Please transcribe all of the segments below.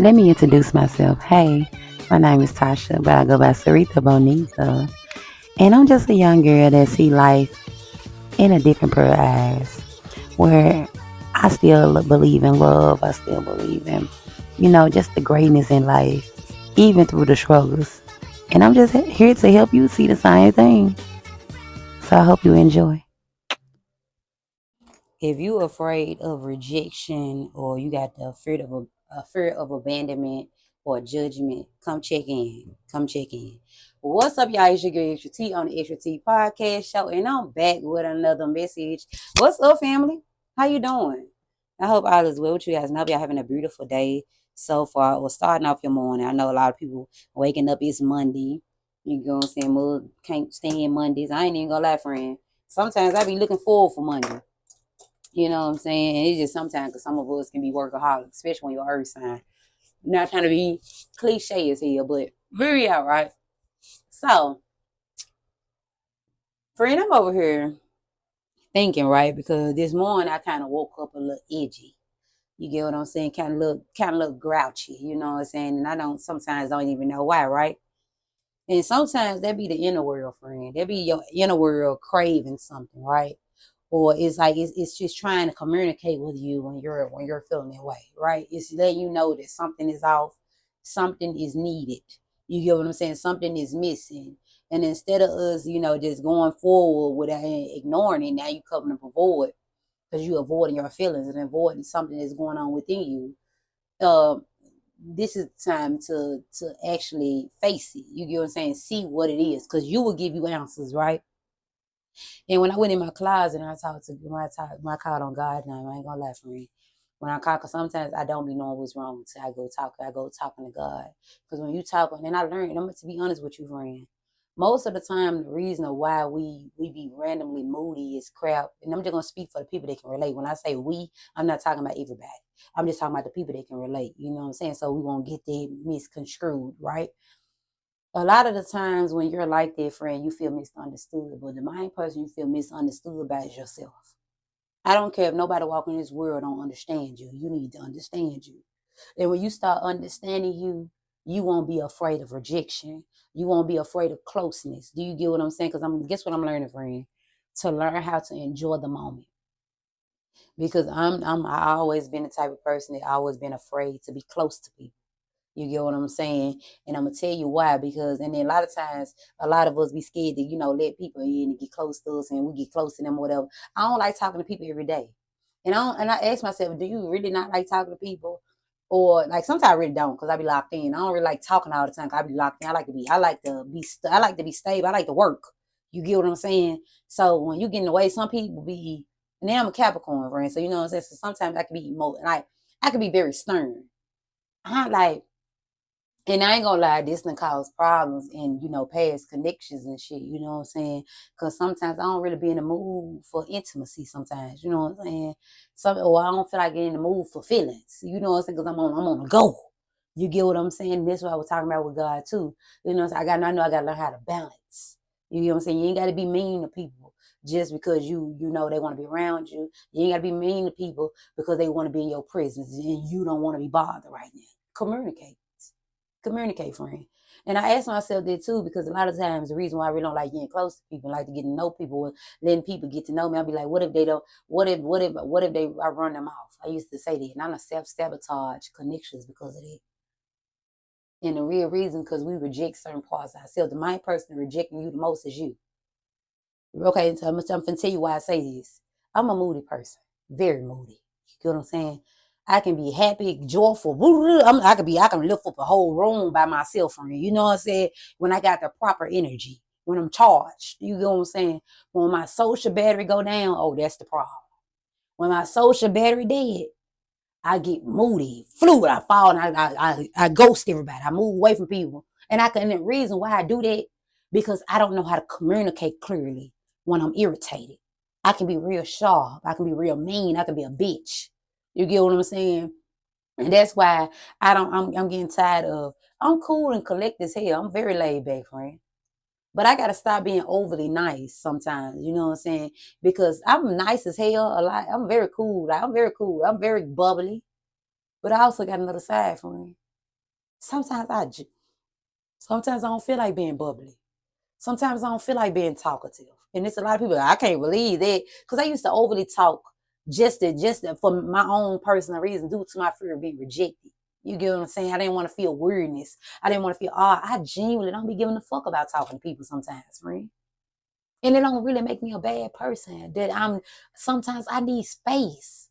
Let me introduce myself. Hey, my name is Tasha, but I go by Sarita Bonita. And I'm just a young girl that see life in a different pair of eyes. Where I still believe in love. I still believe in, just the greatness in life, even through the struggles. And I'm just here to help you see the same thing. So I hope you enjoy. If you're afraid of rejection or you got the fear of a fear of abandonment or judgment, come check in. Come check in. What's up, y'all? It's your girl Extra T on the Extra T podcast show, and I'm back with another message. What's up, family? How you doing? I hope all is well with you guys. And I hope y'all having a beautiful day so far, or starting off your morning. I know a lot of people waking up. It's Monday. You know what I'm saying? Mug can't stand Mondays. I ain't even gonna lie, friend. Sometimes I be looking forward for Monday. You know what I'm saying? And it's just sometimes because some of us can be workaholics, especially when you're earth sign. Not trying to be cliche as here, but very out, right? So, friend, I'm over here thinking, right? Because this morning I kind of woke up a little edgy. You get what I'm saying? Kind of look grouchy, you know what I'm saying? And I sometimes don't even know why, right? And sometimes that be the inner world, friend. That be your inner world craving something, right? Or it's like it's just trying to communicate with you when you're feeling that way, right? It's letting you know that something is off, something is needed. You get what I'm saying? Something is missing. And instead of us, just going forward without ignoring it, now you covering up a void because you avoiding your feelings and avoiding something that's going on within you. Uh, this is time to actually face it. You get what I'm saying? See what it is, because you will give you answers, right? And when I went in my closet and when I called on God's name, I ain't gonna lie for me. When I call, cause sometimes I don't be knowing what's wrong until I go talking to God. Cause when you talk, and I learned, I'm to be honest with you, friend. Most of the time, the reason of why we be randomly moody is crap. And I'm just gonna speak for the people that can relate. When I say we, I'm not talking about everybody. I'm just talking about the people that can relate. You know what I'm saying? So we won't get that misconstrued, right? A lot of the times when you're like that, friend, you feel misunderstood. But the main person you feel misunderstood about is yourself. I don't care if nobody walking in this world don't understand you. You need to understand you. And when you start understanding you, you won't be afraid of rejection. You won't be afraid of closeness. Do you get what I'm saying? Because guess what I'm learning, friend? To learn how to enjoy the moment. Because I always been the type of person that always been afraid to be close to people. You get what I'm saying? And I'm gonna tell you why. Because and then a lot of times, a lot of us be scared to let people in and get close to us, and we get close to them or whatever. I don't like talking to people every day, and I ask myself, do you really not like talking to people, or like sometimes I really don't, because I be locked in. I don't really like talking all the time. 'Cause I be locked in. I like to be stable. I like to work. You get what I'm saying? So when you get in the way, some people be. And then I'm a Capricorn, friend. So you know what I'm saying. So sometimes I can be like I can be very stern. I like. And I ain't gonna lie, this done cause problems in, past connections and shit, you know what I'm saying? Because sometimes I don't really be in the mood for intimacy sometimes, you know what I'm saying? Or I don't feel like getting in the mood for feelings, you know what I'm saying? Because I'm on a go. You get what I'm saying? And that's what I was talking about with God too. You know what I'm saying? I know I gotta learn how to balance. You get what I'm saying? You ain't gotta be mean to people just because you know they want to be around you. You ain't gotta be mean to people because they want to be in your presence and you don't want to be bothered right now. Communicate, friend. And I ask myself that too, because a lot of times the reason why I really don't like getting close to people, like to get to know people, letting people get to know me, I'll be like, what if they don't? What if I run them off? I used to say that, and I'm a self-sabotage connections because of that. And the real reason, because we reject certain parts of ourselves. The main person rejecting you the most is you. Okay, so I'm going to tell you why I say this. I'm a moody person, very moody. You get what I'm saying? I can be happy, joyful. I can lift up a whole room by myself, friend. You know what I'm saying? When I got the proper energy, when I'm charged. You get what I'm saying? When my social battery go down, oh, that's the problem. When my social battery dead, I get moody, fluid. I fall and I ghost everybody. I move away from people. And the reason why I do that, because I don't know how to communicate clearly when I'm irritated. I can be real sharp. I can be real mean. I can be a bitch. You get what I'm saying? And that's why I'm getting tired of, I'm cool and collect as hell. I'm very laid back, friend. But I gotta stop being overly nice sometimes, you know what I'm saying? Because I'm nice as hell a lot. I'm very cool. Like, I'm very cool. I'm very bubbly. But I also got another side for me. Sometimes sometimes I don't feel like being bubbly. Sometimes I don't feel like being talkative. And it's a lot of people, I can't believe that. Because I used to overly talk for my own personal reason due to my fear of being rejected. You get what I'm saying? I didn't want to feel weirdness. I didn't want to feel, I genuinely don't be giving a fuck about talking to people sometimes, friend. And it don't really make me a bad person. Sometimes I need space.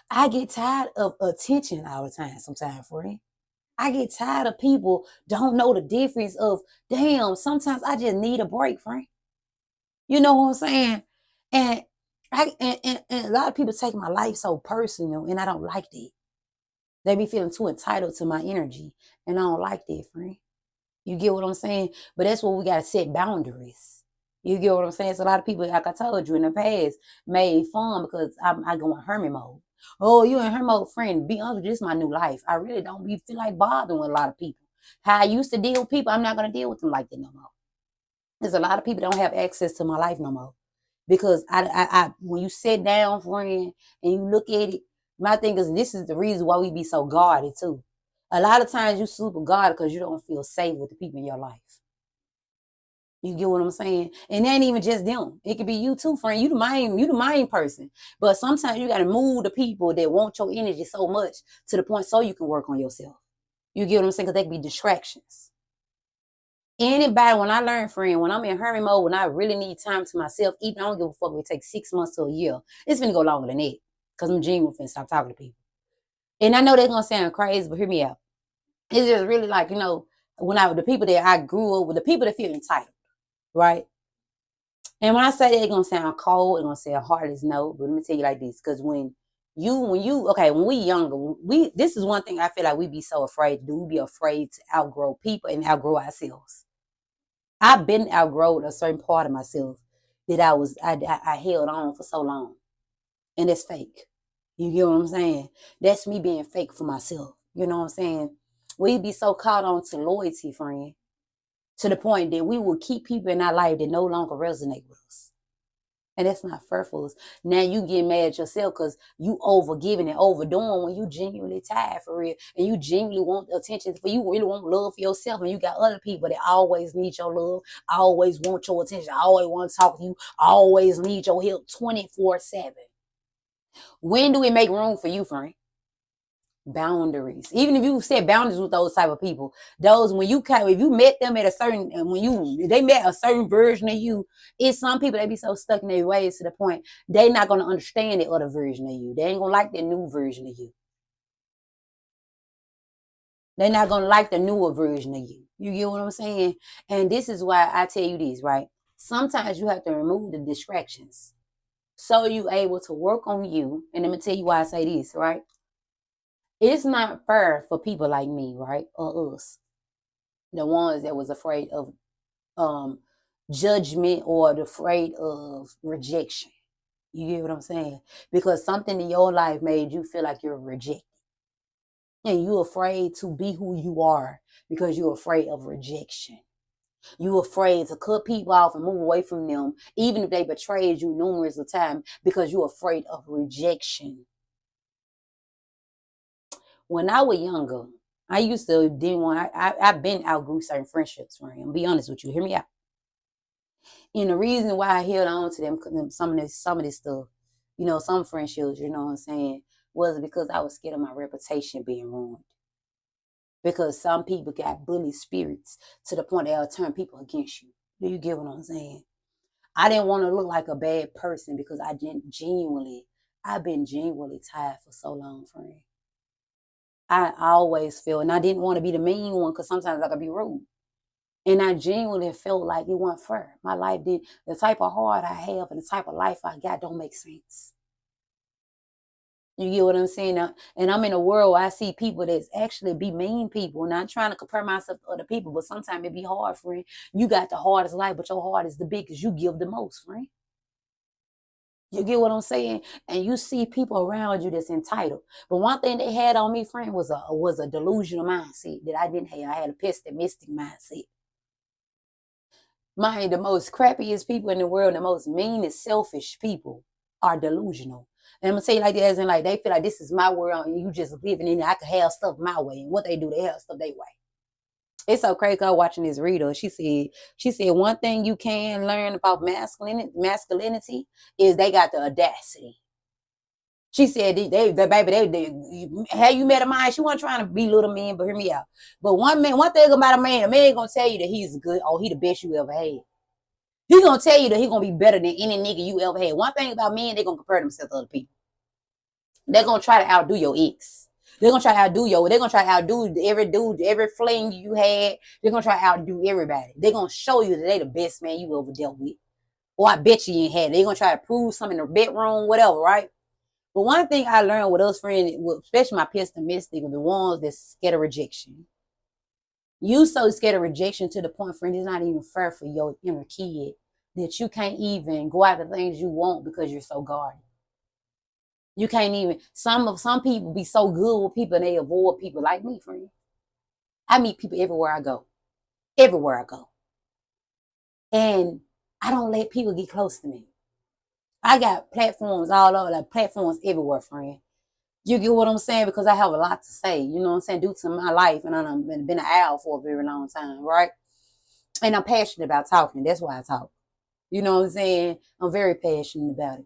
I get tired of attention all the time sometimes, friend. I get tired of people don't know the difference of, damn, sometimes I just need a break, friend. You know what I'm saying? And and a lot of people take my life so personal, and I don't like that. They be feeling too entitled to my energy, and I don't like that, friend. You get what I'm saying? But that's what we gotta set boundaries. You get what I'm saying? So a lot of people, like I told you in the past, made fun because I go in hermit mode. Oh, you in hermit mode, friend? Be honest, this is my new life. I really don't feel like bothering with a lot of people. How I used to deal with people, I'm not gonna deal with them like that no more. There's a lot of people don't have access to my life no more because when you sit down, friend, and you look at it, my thing is this is the reason why we be so guarded too. A lot of times you super guarded because you don't feel safe with the people in your life. You get what I'm saying? And it ain't even just them. It could be you too, friend. You the main person. But sometimes you gotta move the people that want your energy so much to the point so you can work on yourself. You get what I'm saying? Because they can be distractions. Anybody, when I learn, friend, when I'm in hermit mode, when I really need time to myself, even I don't give a fuck if it takes 6 months to a year. It's gonna go longer than that. Because I'm genuine finna stop talking to people. And I know they're gonna sound crazy, but hear me out. It's just really like, the people that I grew up with, the people that feel entitled, right? And when I say that, it's gonna sound cold, it's gonna sound hard as no, but let me tell you like this, because when we younger, this is one thing I feel like we be so afraid to do. We be afraid to outgrow people and outgrow ourselves. I've been outgrown a certain part of myself that I held on for so long. And it's fake. You get what I'm saying? That's me being fake for myself. You know what I'm saying? We be so caught on to loyalty, friend, to the point that we will keep people in our life that no longer resonate with us. And that's not fair for us. Now you get mad at yourself because you overgiving and overdoing when you genuinely tired for real. And you genuinely want attention for you, really want love for yourself. And you got other people that always need your love, always want your attention, always want to talk to you, always need your help 24/7. When do we make room for you, friend? Boundaries. Even if you set boundaries with those type of people, those if you met them at a certain they met a certain version of you, it's some people that be so stuck in their ways to the point they not gonna understand the other version of you. They ain't gonna like the new version of you. They're not gonna like the newer version of you. You get what I'm saying? And this is why I tell you this, right? Sometimes you have to remove the distractions so you able to work on you. And let me tell you why I say this, right? It's not fair for people like me, right? Or us, the ones that was afraid of um judgment or afraid of rejection. You get what I'm saying? Because something in your life made you feel like you're rejected. And you're afraid to be who you are because you're afraid of rejection. You're afraid to cut people off and move away from them, even if they betrayed you numerous of times, because you're afraid of rejection. When I was younger, I used to didn't want. I've been outgrew certain friendships. Right, I'm be honest with you. Hear me out. And the reason why I held on to them, some of this stuff, some friendships, you know what I'm saying, was because I was scared of my reputation being ruined. Because some people got bully spirits to the point they'll turn people against you. Do you get what I'm saying? I didn't want to look like a bad person because I've been genuinely tired for so long, friend. I always feel, and I didn't want to be the mean one because sometimes I could be rude. And I genuinely felt like it wasn't fair. My life did, the type of heart I have and the type of life I got don't make sense. You get what I'm saying? Now, and I'm in a world where I see people that's actually be mean people. Not trying to compare myself to other people, but sometimes it be hard, friend. You got the hardest life, but your heart is the biggest. You give the most, friend. You get what I'm saying? And you see people around you that's entitled. But one thing they had on me, friend, was a delusional mindset that I didn't have. I had a pessimistic mindset. The most crappiest people in the world, the most meanest, selfish people are delusional. And I'm gonna tell you like this, and like they feel like this is my world and you just living in it. I can have stuff my way. And what they do, they have stuff their way. It's so crazy. I was watching this reader. She said one thing you can learn about masculinity is they got the audacity. She said have you met a man? She wasn't trying to belittle men, but hear me out. But one thing about a man gonna tell you that he's good or he the best you ever had. He gonna tell you that he gonna be better than any nigga you ever had. One thing about men, they gonna compare themselves to other people. They're gonna try to outdo your ex. They're gonna try to outdo every dude, every fling you had. They're gonna try to outdo everybody. They're gonna show you that they the best man you ever dealt with. Or I bet you ain't had it. They're gonna try to prove something in the bedroom, whatever, right? But one thing I learned with us friends, especially my pessimistic, the ones that scared of rejection. You so scared of rejection to the point, friend, it's not even fair for your inner kid that you can't even go after things you want because you're so guarded. You can't even, some people be so good with people and they avoid people like me, friend. I meet people everywhere I go. Everywhere I go. And I don't let people get close to me. I got platforms all over, like platforms everywhere, friend. You get what I'm saying? Because I have a lot to say, you know what I'm saying, due to my life. And I've been an owl for a very long time, right? And I'm passionate about talking. That's why I talk. You know what I'm saying? I'm very passionate about it.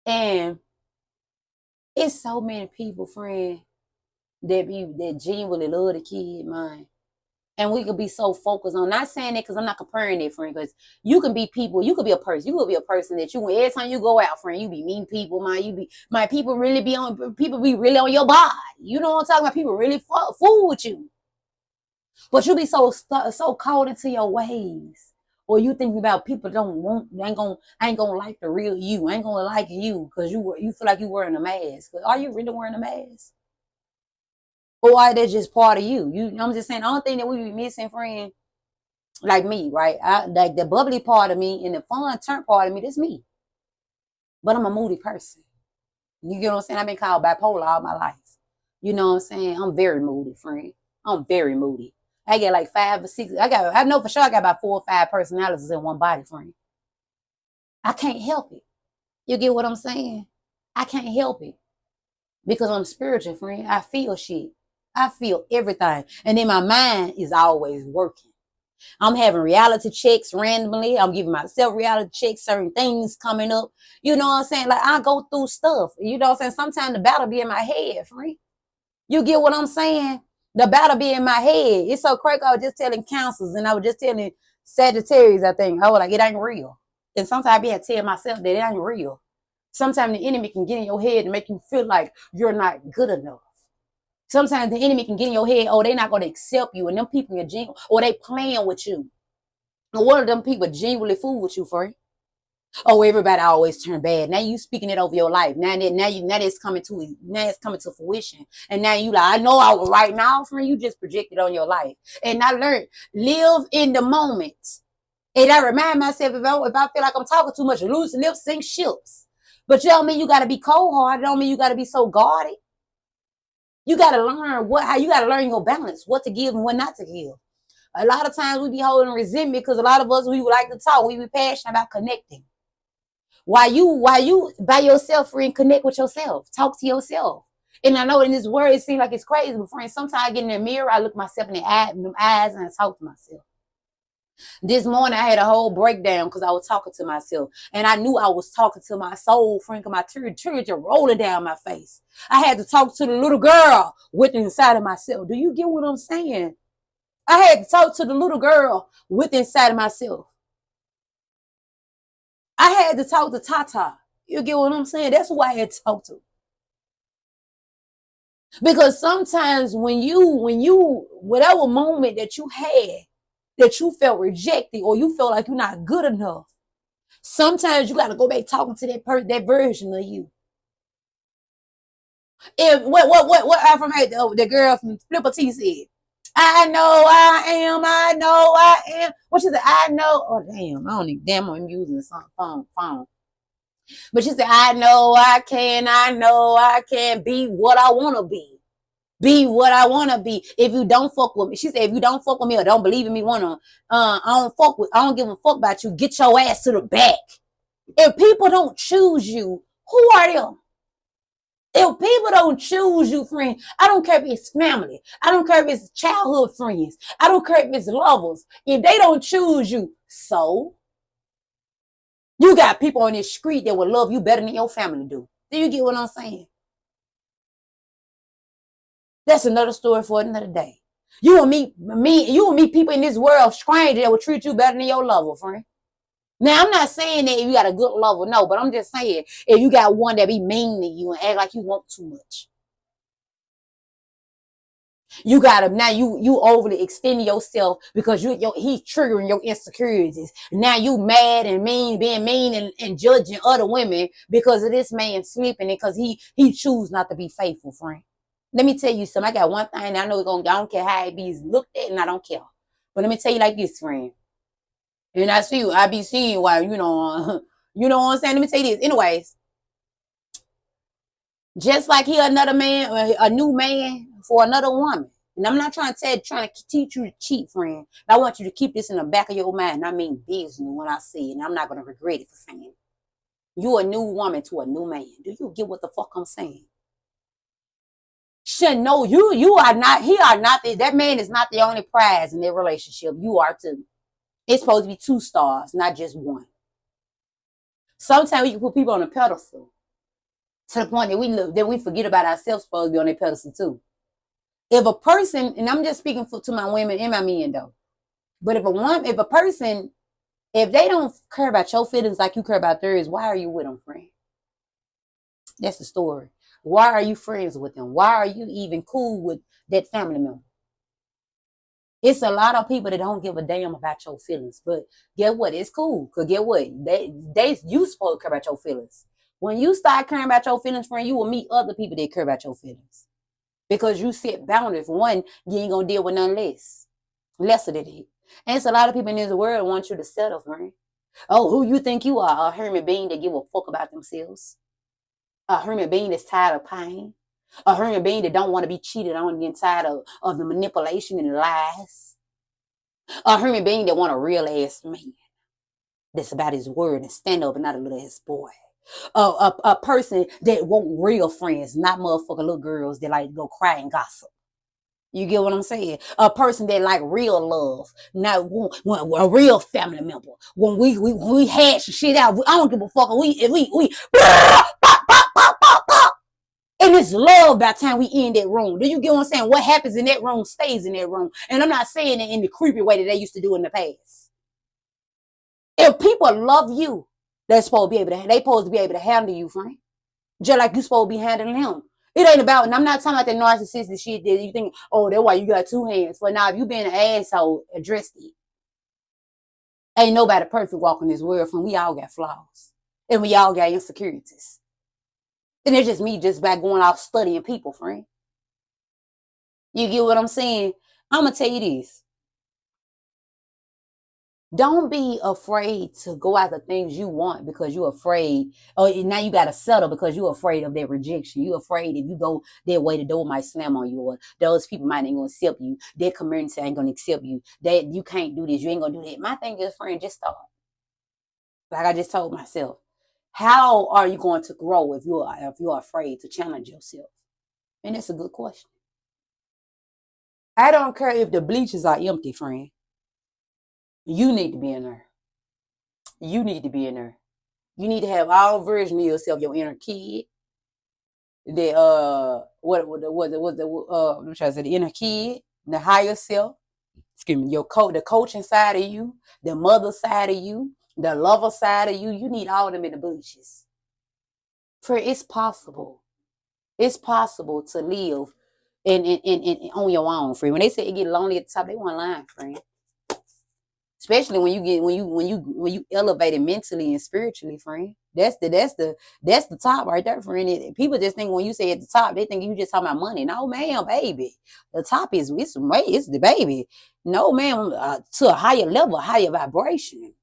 And it's so many people, friend, that genuinely love the kid, man. And we could be so focused on, not saying that because I'm not comparing it, friend, because you can be people, you could be a person that every time you go out, friend, you be meeting people, man, people be really on your body. You know what I'm talking about? People really fool with you. But you be so caught into your ways. Or you thinking about people ain't gonna like the real you, ain't gonna like you because you feel like you wearing a mask. But are you really wearing a mask? Or are they just part of you? I'm just saying, the only thing that we be missing, friend, like me, right? Like the bubbly part of me and the fun turn part of me, that's me. But I'm a moody person. You get what I'm saying? I've been called bipolar all my life. You know what I'm saying? I'm very moody, friend. I'm very moody. I get like 5 or 6. I know for sure I got about 4 or 5 personalities in one body, friend. I can't help it. You get what I'm saying? I can't help it. Because I'm spiritual, friend. I feel shit. I feel everything. And then my mind is always working. I'm having reality checks randomly. I'm giving myself reality checks, certain things coming up. You know what I'm saying? Like I go through stuff. You know what I'm saying? Sometimes the battle be in my head, friend. You get what I'm saying? The battle be in my head. It's so crazy. I was just telling counselors and I was just telling Sagittarius, I think, oh, like it ain't real. And sometimes I be have to tell myself that it ain't real. Sometimes the enemy can get in your head and make you feel like you're not good enough. Sometimes the enemy can get in your head, oh, they're not going to accept you. And them people are genuine, or they playing with you. And one of them people genuinely fool with you, friend. Oh, everybody always turn bad. Now you speaking it over your life. Now it's coming to fruition. And now you like, I know I was right now, friend. You just projected on your life. And I learned, live in the moment. And I remind myself, if I feel like I'm talking too much, lose lips, sink ships. But you don't mean you got to be cold-hearted. Don't mean you got to be so guarded. You got to learn you got to learn your balance, what to give and what not to give. A lot of times we be holding resentment because a lot of us, we would like to talk. We be passionate about connecting. Why you by yourself, friend, connect with yourself. Talk to yourself. And I know in this world, it seems like it's crazy, but friend, sometimes I get in the mirror, I look myself in the eyes and I talk to myself. This morning, I had a whole breakdown because I was talking to myself. And I knew I was talking to my soul, friend, because my tears are rolling down my face. I had to talk to the little girl within inside of myself. Do you get what I'm saying? I had to talk to the little girl within inside of myself. I had to talk to Tata. You get what I'm saying? That's who I had to talk to. Because sometimes when you, whatever moment that you had, that you felt rejected or you felt like you're not good enough, sometimes you got to go back talking to that version of you. If what I from the girl from Flipper T said, I know I am. What she said, I know. Oh damn, I don't even I'm using some phone. But she said, I know I can be what I want to be. Be what I want to be. If you don't fuck with me, she said, if you don't fuck with me or don't believe in me, I don't give a fuck about you. Get your ass to the back. If people don't choose you, Who are them? If people don't choose you, friend, I don't care if it's family. I don't care if it's childhood friends. I don't care if it's lovers. If they don't choose you, so you got people on this street that will love you better than your family do. Do you get what I'm saying? That's another story for another day. You will meet people in this world, strangers, that will treat you better than your lover, friend. Now, I'm not saying that you got a good lover, no, but I'm just saying if you got one that be mean to you and act like you want too much. You gotta now you overly extending yourself because he's triggering your insecurities. Now you mad and mean, being mean and judging other women because of this man sleeping and because he choose not to be faithful, friend. Let me tell you something. I got one thing I know I don't care how it be looked at and I don't care. But let me tell you like this, friend. And I be seeing why, you know what I'm saying? Let me tell you this. Anyways, just like he another man, a new man for another woman. And I'm not trying to teach you to cheat, friend. But I want you to keep this in the back of your mind. And I mean business when I say it. And I'm not going to regret it for saying it. You a new woman to a new man. Do you get what the fuck I'm saying? Should know you are not, that man is not the only prize in their relationship. You are too. It's supposed to be 2 stars, not just one. Sometimes we can put people on a pedestal to the point that we forget about ourselves supposed to be on their pedestal too. If a person, and I'm just speaking to my women and my men though, but if a person, if they don't care about your feelings like you care about theirs, why are you with them, friend? That's the story. Why are you friends with them? Why are you even cool with that family member? It's a lot of people that don't give a damn about your feelings. But get what? It's cool. Because get what? You supposed to care about your feelings. When you start caring about your feelings, friend, you will meet other people that care about your feelings. Because you set boundaries. For one, you ain't going to deal with none less. Lesser than it. And it's a lot of people in this world want you to settle, friend. Oh, who you think you are? A human being that give a fuck about themselves. A human being that's tired of pain. A human being that don't want to be cheated on and getting tired of the manipulation and lies. A human being that want a real ass man that's about his word and stand up and not a little ass boy. A person that want real friends, not motherfucking little girls that like go cry and gossip. You get what I'm saying? A person that like real love, not a real family member. When we hash shit out, I don't give a fuck. And it's love by the time we in that room. Do you get what I'm saying? What happens in that room stays in that room. And I'm not saying it in the creepy way that they used to do in the past. If people love you, they supposed to be able to handle you, friend. Just like you supposed to be handling him. It ain't about, and I'm not talking about that narcissistic shit that you think, oh, that's why you got 2 hands. But now, if you being an asshole, address it. Ain't nobody perfect walking this world, from we all got flaws. And we all got insecurities. And it's just me just by going off studying people, friend. You get what I'm saying? I'm going to tell you this. Don't be afraid to go after things you want because you're afraid. Or now you got to settle because you're afraid of their rejection. You're afraid if you go their way, the door might slam on you, or those people might ain't going to accept you. Their community ain't going to accept you. That you can't do this. You ain't going to do that. My thing is, friend, just start. Like I just told myself, how are you going to grow if you're afraid to challenge yourself? And that's a good question. I don't care if the bleachers are empty, friend. You need to be in there. You need to be in there. You need to have all versions of yourself, your inner kid. The I'm trying to say the inner kid, the higher self. Excuse me, the coaching side of you, the mother side of you, the lover side of you. You need all of them in the bleachers. For it's possible. It's possible to live in on your own, friend. When they say it get lonely at the top, they want lying, friend. Especially when you elevate it mentally and spiritually, friend. That's the top right there, friend. People just think when you say at the top, they think you just talking about money. No, ma'am, baby. The top it's the baby. No, ma'am, to a higher level, higher vibration.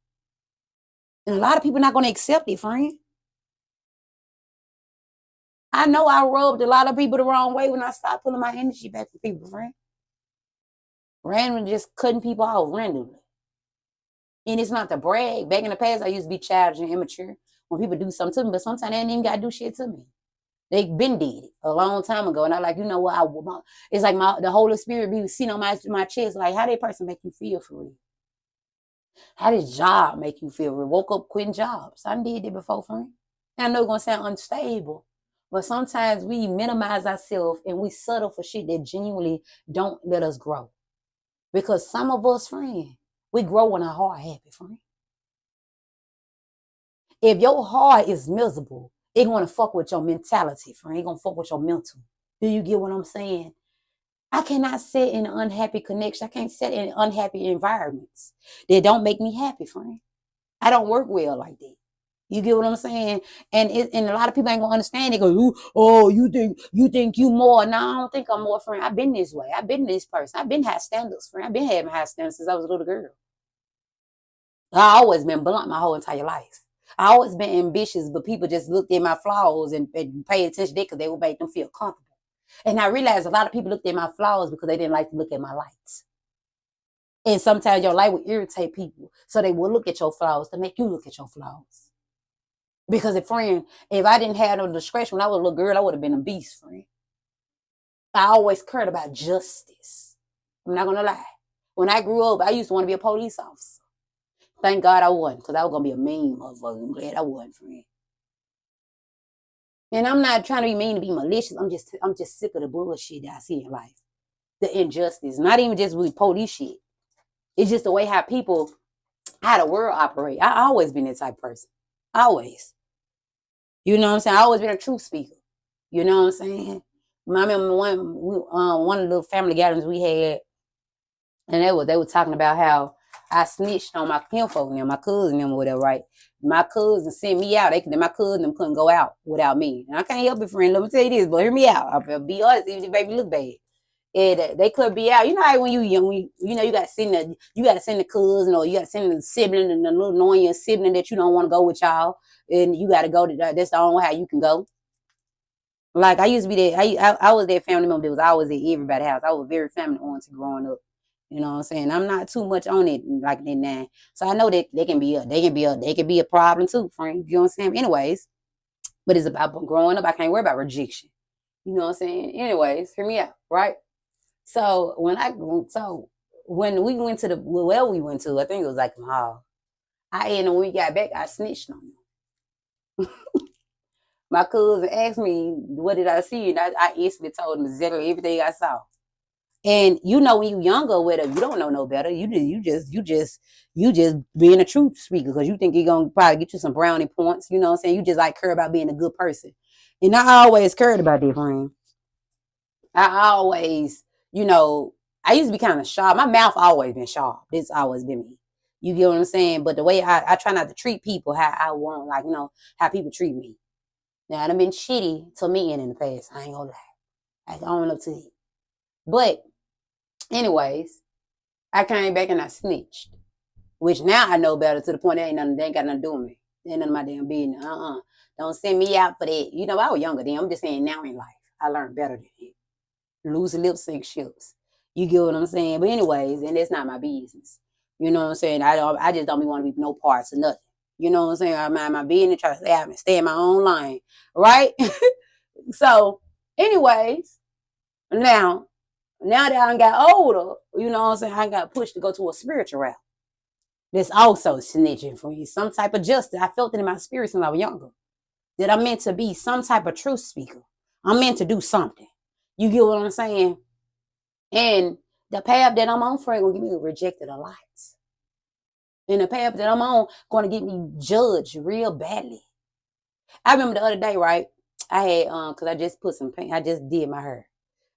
And a lot of people not going to accept it, friend. I know I rubbed a lot of people the wrong way when I started pulling my energy back from people, friend. Randomly just cutting people off randomly. And it's not to brag. Back in the past, I used to be childish and immature. when people do something to me, but sometimes they ain't even got to do shit to me. They been did it a long time ago. And I like, you know what? It's like the Holy Spirit be sitting on my chest. Like, how that person make you feel for real? How did job make you feel? We woke up quitting jobs. I did it before, friend. And I know it's gonna sound unstable, but sometimes we minimize ourselves and we settle for shit that genuinely don't let us grow. Because some of us, friend, we grow when our heart happy, friend. If your heart is miserable, it gonna fuck with your mentality, friend. It gonna fuck with your mental. Do you get what I'm saying? I cannot sit in an unhappy connection. I can't sit in unhappy environments that don't make me happy, friend. I don't work well like that. You get what I'm saying? And a lot of people ain't gonna understand. They go, oh, you think you more? No, I don't think I'm more, friend. I've been this way. I've been this person. I've been high standards, friend. I've been having high standards since I was a little girl. I always been blunt my whole entire life. I always been ambitious, but people just looked at my flaws and paid attention to that because they would make them feel comfortable. And I realized a lot of people looked at my flaws because they didn't like to look at my lights. And sometimes your light will irritate people. So they will look at your flaws to make you look at your flaws. Because if I didn't have no discretion when I was a little girl, I would have been a beast, friend. I always cared about justice. I'm not gonna lie. When I grew up, I used to want to be a police officer. Thank God I wasn't, because I was gonna be a mean motherfucker. I'm glad I wasn't, friend. And I'm not trying to be mean to be malicious. I'm just sick of the bullshit that I see in life. The injustice. Not even just with police shit. It's just the way how the world operate. I always been that type of person. Always. You know what I'm saying? I always been a truth speaker. You know what I'm saying? I remember one of the little family gatherings we had, and they were talking about how I snitched on my kinfolk and my cousin and whatever, right? My cousin sent me out. My cousin them couldn't go out without me. And I can't help it, friend. Let me tell you this, but hear me out. I'll be honest, even if the baby look bad. And they could be out. You know how when you young, you gotta send the cousin, or you gotta send the sibling, and the little annoying sibling that you don't want to go with y'all, and you gotta go to that. That's the only way how you can go. Like I used to be there. I was that family member that was always at everybody's house. I was very family oriented growing up. You know what I'm saying? I'm not too much on it like that now. So I know that they can be a problem too, friend. You know what I'm saying? Anyways, but it's about growing up. I can't worry about rejection. You know what I'm saying? Anyways, hear me out, right? So when we went to we went to, I think it was like the mall. When we got back, I snitched on them. My cousin asked me, what did I see? And I instantly told him exactly everything I saw. And you know, when you younger with her, you don't know no better. You just being a truth speaker because you think you're gonna probably get you some brownie points. You know what I'm saying? You just like care about being a good person. And I always cared about that, friend. I always, I used to be kind of sharp. My mouth always been sharp. It's always been me. You get what I'm saying? But the way I try not to treat people how I want, like, how people treat me. Now, I've been shitty to me in the past. I ain't gonna lie. I own up to it. But, anyways, I came back and I snitched. Which now I know better to the point they ain't got nothing to do with me. They ain't none of my damn business. Don't send me out for that. I was younger then. I'm just saying now in life. I learned better than it. Loose lips sink ships. You get what I'm saying? But anyways, and that's not my business. You know what I'm saying? I just don't want to be no parts of nothing. You know what I'm saying? I mind my business, try to stay in my own lane. Right? So, anyways, now that I got older, you know what I'm saying? I got pushed to go to a spiritual route. That's also snitching for you. Some type of justice. I felt it in my spirit since I was younger. That I'm meant to be some type of truth speaker. I'm meant to do something. You get what I'm saying? And the path that I'm on, friend, gonna get me rejected a lot. And the path that I'm on gonna get me judged real badly. I remember the other day, right? I had cause I just put some paint. I just did my hair.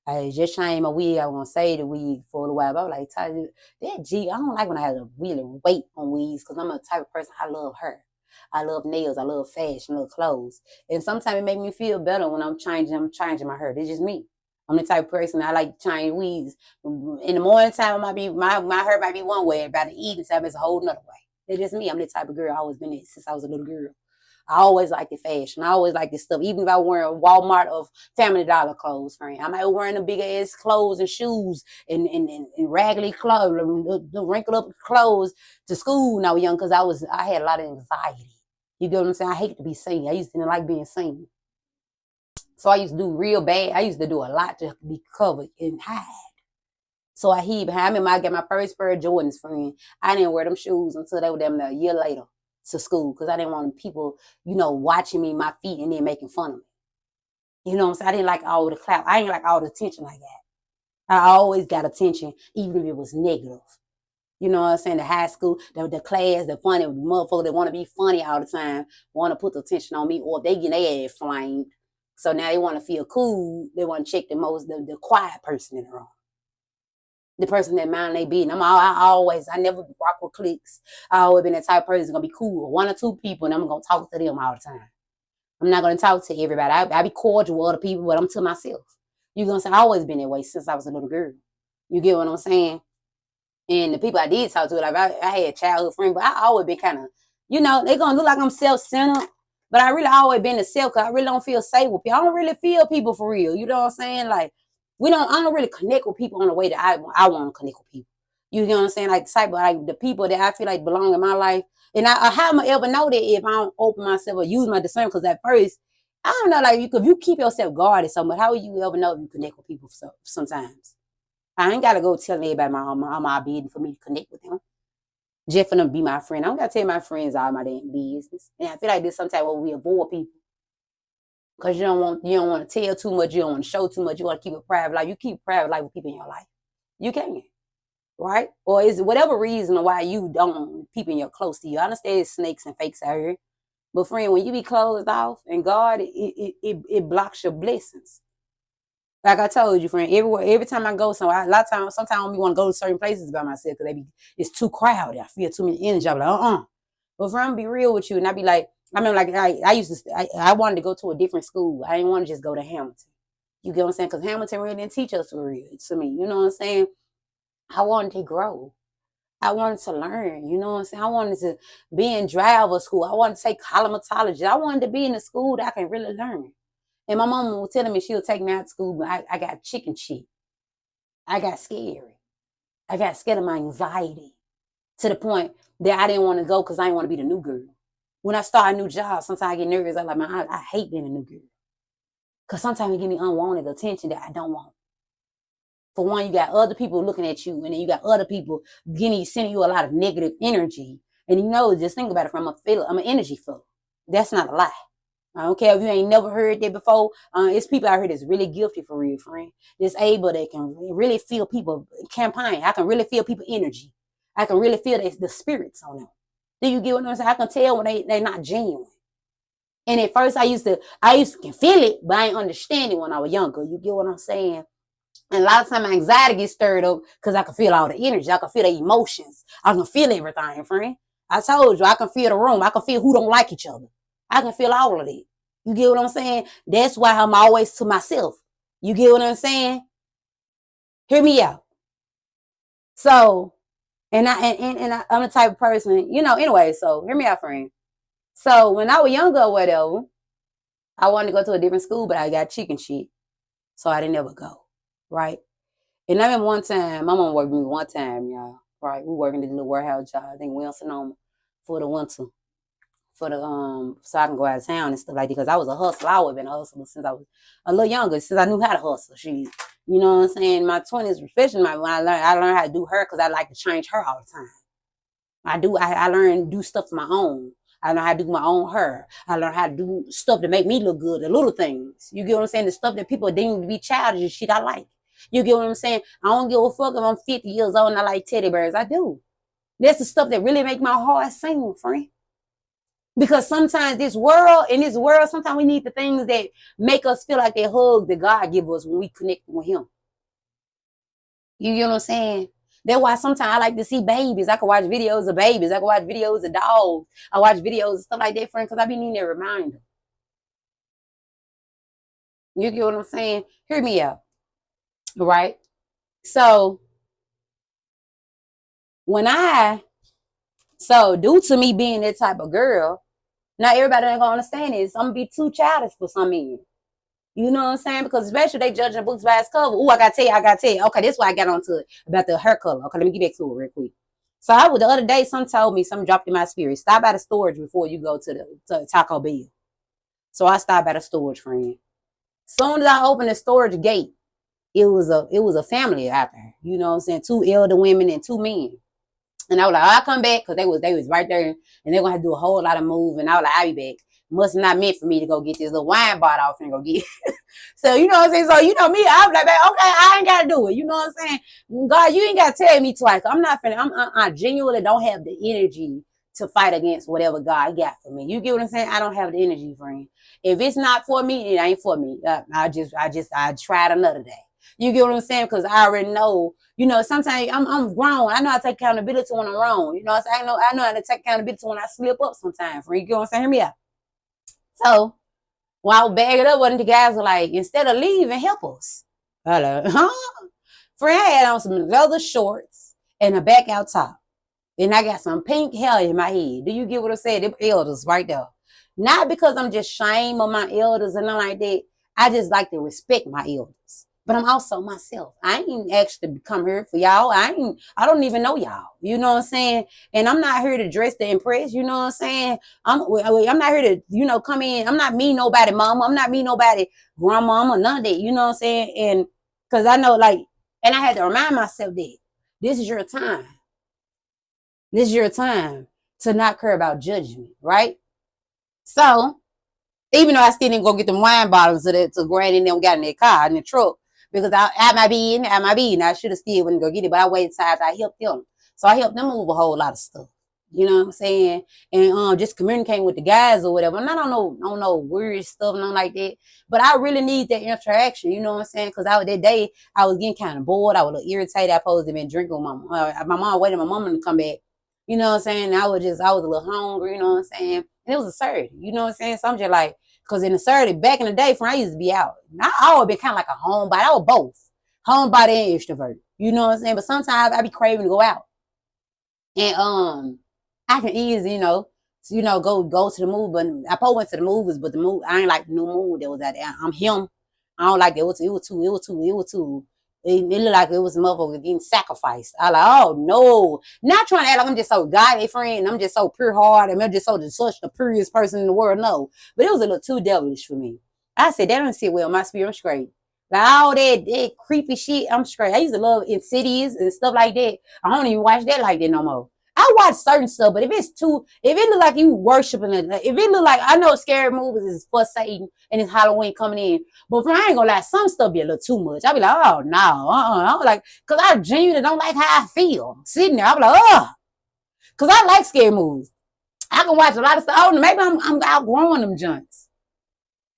I just changed my wig. I was gonna say the wig for a little while, but I was like, I don't like when I have to really wait on wigs because I'm a type of person. I love hair. I love nails. I love fashion. I love clothes. And sometimes it makes me feel better when I'm changing my hair. It's just me. I'm the type of person I like to change wigs. In the morning time, my hair might be one way. By the evening time, it's a whole nother way. It's just me. I'm the type of girl. I've always been it since I was a little girl. I always like the fashion. I always like this stuff. Even if I wear Walmart or Family Dollar clothes, friend. I might be wearing the big ass clothes and shoes and raggedy clothes, the wrinkled up clothes to school when I was young because I had a lot of anxiety. You get what I'm saying? I hate to be seen. I used to like being seen. So I used to do real bad. I used to do a lot to be covered and hide. So I hid behind. I remember I got my first pair of Jordans, friend. I didn't wear them shoes until they were damn a year later to school because I didn't want people, watching me, my feet, and then making fun of me. You know what I'm saying? I didn't like all the clout. I didn't like all the attention like that. I always got attention, even if it was negative. You know what I'm saying? The high school, the class, the funny motherfucker that want to be funny all the time, want to put the attention on me, or they get their ass flamed. So now they want to feel cool. They want to check the quiet person in the room. The person that mind they beating. I never rock with cliques. I always been the type of person that's gonna be cool with one or two people, and I'm gonna talk to them all the time. I'm not gonna talk to everybody. I be cordial with other people, but I'm to myself. You gonna say I always been that way since I was a little girl. You get what I'm saying? And the people I did talk to, like I had childhood friends, but I always been kind of, they gonna look like I'm self-centered, but I really always been a self because I really don't feel safe with people. I don't really feel people for real. You know what I'm saying? Like I don't really connect with people on the way that I want to connect with people. You know what I'm saying? Like the type of like the people that I feel like belong in my life. And how am I ever know that if I don't open myself or use my discernment? Because at first, I don't know, like if you keep yourself guarded so much, how will you ever know if you connect with people sometimes? I ain't gotta go tell everybody my business for me to connect with them. Just for them to be my friend. I don't gotta tell my friends all my damn business. And I feel like this sometimes when we avoid people. Because you don't want to tell too much, you don't want to show too much, you want to keep a private life. You keep private life with people in your life. You can. Right? Or is it whatever reason why you don't want people in your close to you. I understand it's snakes and fakes out here. But friend, when you be closed off and God, it blocks your blessings. Like I told you, friend, every time I go somewhere, a lot of times, sometimes we want to go to certain places by myself because it's too crowded. I feel too many energy. I'm like, But friend, I'm be real with you, and I be like, I mean, like I used to, I wanted to go to a different school. I didn't want to just go to Hamilton. You get what I'm saying? Because Hamilton really didn't teach us for real to me. You know what I'm saying? I wanted to grow. I wanted to learn. You know what I'm saying? I wanted to be in driver school. I wanted to take cosmetology. I wanted to be in a school that I can really learn. And my mom was telling me she'll take me out to school, but I got chicken shit. I got scary. I got scared of my anxiety to the point that I didn't want to go because I didn't want to be the new girl. When I start a new job, sometimes I get nervous. I'm like, man, I hate being a new girl. Because sometimes it give me unwanted attention that I don't want. For one, you got other people looking at you, and then you got other people sending you a lot of negative energy. And just think about it from I'm an energy filler. That's not a lie. I don't care if you ain't never heard that before. It's people out here that's really gifted for real, friend. That's able that can really feel people campaign. I can really feel people energy. I can really feel the spirits on them. Do you get what I'm saying? I can tell when they not genuine. And at first I used to feel it, but I ain't understand it when I was younger. You get what I'm saying? And a lot of times my anxiety gets stirred up because I can feel all the energy. I can feel the emotions. I can feel everything, friend. I told you, I can feel the room. I can feel who don't like each other. I can feel all of it. You get what I'm saying? That's why I'm always to myself. You get what I'm saying? Hear me out. So, I'm the type of person, anyway, so hear me out, friend. So when I was younger or whatever, I wanted to go to a different school, but I got chicken shit. So I didn't ever go. Right? And I remember one time, my mom worked with me one time, y'all. Right? We working this little warehouse job, I think Sonoma, for the winter. So I can go out of town and stuff like that. Because I was a hustler. I always been a hustler since I was a little younger, since I knew how to hustle. You know what I'm saying? My 20s, especially when I learned how to do hair because I like to change her all the time. I learned to do stuff on my own. I learned how to do my own hair. I learned how to do stuff to make me look good, the little things. You get what I'm saying? The stuff that people deem to be childish and shit I like. You get what I'm saying? I don't give a fuck if I'm 50 years old and I like teddy bears. I do. That's the stuff that really make my heart sing, friend. Because sometimes in this world, sometimes we need the things that make us feel like that hug that God gives us when we connect with him. You get what I'm saying? That's why sometimes I like to see babies. I can watch videos of babies. I can watch videos of dogs. I watch videos and stuff like that, friend, because I be needing that reminder. You get what I'm saying? Hear me out. Right? So, due to me being that type of girl, not everybody ain't gonna understand this. I'm gonna be too childish for some men. You know what I'm saying? Because especially they judging books by its cover. Ooh, I gotta tell you. Okay, that's why I got onto it about the hair color. Okay, let me get back to it real quick. So I was the other day, some told me, something dropped in my spirit. Stop at the storage before you go to the Taco Bell. So I stopped at a storage, friend. Soon as I opened the storage gate, it was a family out there. You know what I'm saying? 2 elder women and 2 men. And I was like, I'll come back because they was right there and they're gonna have to do a whole lot of moving. I was like, I'll be back. Must not meant for me to go get this little wine bottle off and go get. So you know what I'm saying? So you know me, I'm like, okay, I ain't gotta do it. You know what I'm saying? God, you ain't gotta tell me twice. I'm not finna, I genuinely don't have the energy to fight against whatever God got for me. You get what I'm saying? I don't have the energy, friend. If it's not for me, it ain't for me. I tried another day. You get what I'm saying? Because I already know, you know, sometimes I'm grown. I know how to take accountability when I'm wrong. You know what I'm saying? I know how to take accountability when I slip up sometimes. You get what I'm saying? Hear me out. So when I was bagging up, one of the guys were like, instead of leaving, help us. I like, huh? Friend, I had on some leather shorts and a back out top. And I got some pink hair in my head. Do you get what I'm saying? Them elders right there. Not because I'm just shame of my elders and nothing like that. I just like to respect my elders. But I'm also myself. I ain't actually come here for y'all. I don't even know y'all. You know what I'm saying? And I'm not here to dress to impress. You know what I'm saying? I'm not here to, you know, come in. I'm not me nobody mama. I'm not me nobody grandmama, none of that. You know what I'm saying? And because I know, like, and I had to remind myself that this is your time. This is your time to not care about judgment, right? So, even though I still didn't go get them wine bottles to Granny and them got in their car, in the truck, because I might be in, I should have still went and go get it, but I waited till I helped them. So I helped them move a whole lot of stuff. You know what I'm saying? And just communicating with the guys or whatever. And I don't know weird stuff, nothing like that. But I really need that interaction. You know what I'm saying? Because that day I was getting kind of bored. I was a little irritated. I supposed to have been drinking with my mom waited my mom to come back. You know what I'm saying? I was a little hungry. You know what I'm saying? And it was a Saturday. You know what I'm saying? So I'm just like, because in the Saturday, back in the day, I used to be out. I always been kind of like a homebody. I was both. Homebody and extrovert. You know what I'm saying? But sometimes I be craving to go out. And I can easily, go to the movie. But I probably went to the movies, but I ain't like the new movie that was out there. I'm him. I don't like that. It looked like it was a motherfucker getting sacrificed. I like, oh no. Not trying to act like I'm just so godly friend. I'm just so pure heart. And I'm just such the purest person in the world. No. But it was a little too devilish for me. I said, that don't sit well. My spirit, I'm straight. Like all that creepy shit, I'm straight. I used to love Insidious and stuff like that. I don't even watch that like that no more. I watch certain stuff, but if it look like you worshiping it, if it look like, I know scary movies is for Satan and it's Halloween coming in, but I ain't gonna lie, some stuff be a little too much. I be like, oh no, I'm like, cause I genuinely don't like how I feel sitting there. I be like, oh, cause I like scary movies. I can watch a lot of stuff. I don't know, maybe I'm outgrowing them junks.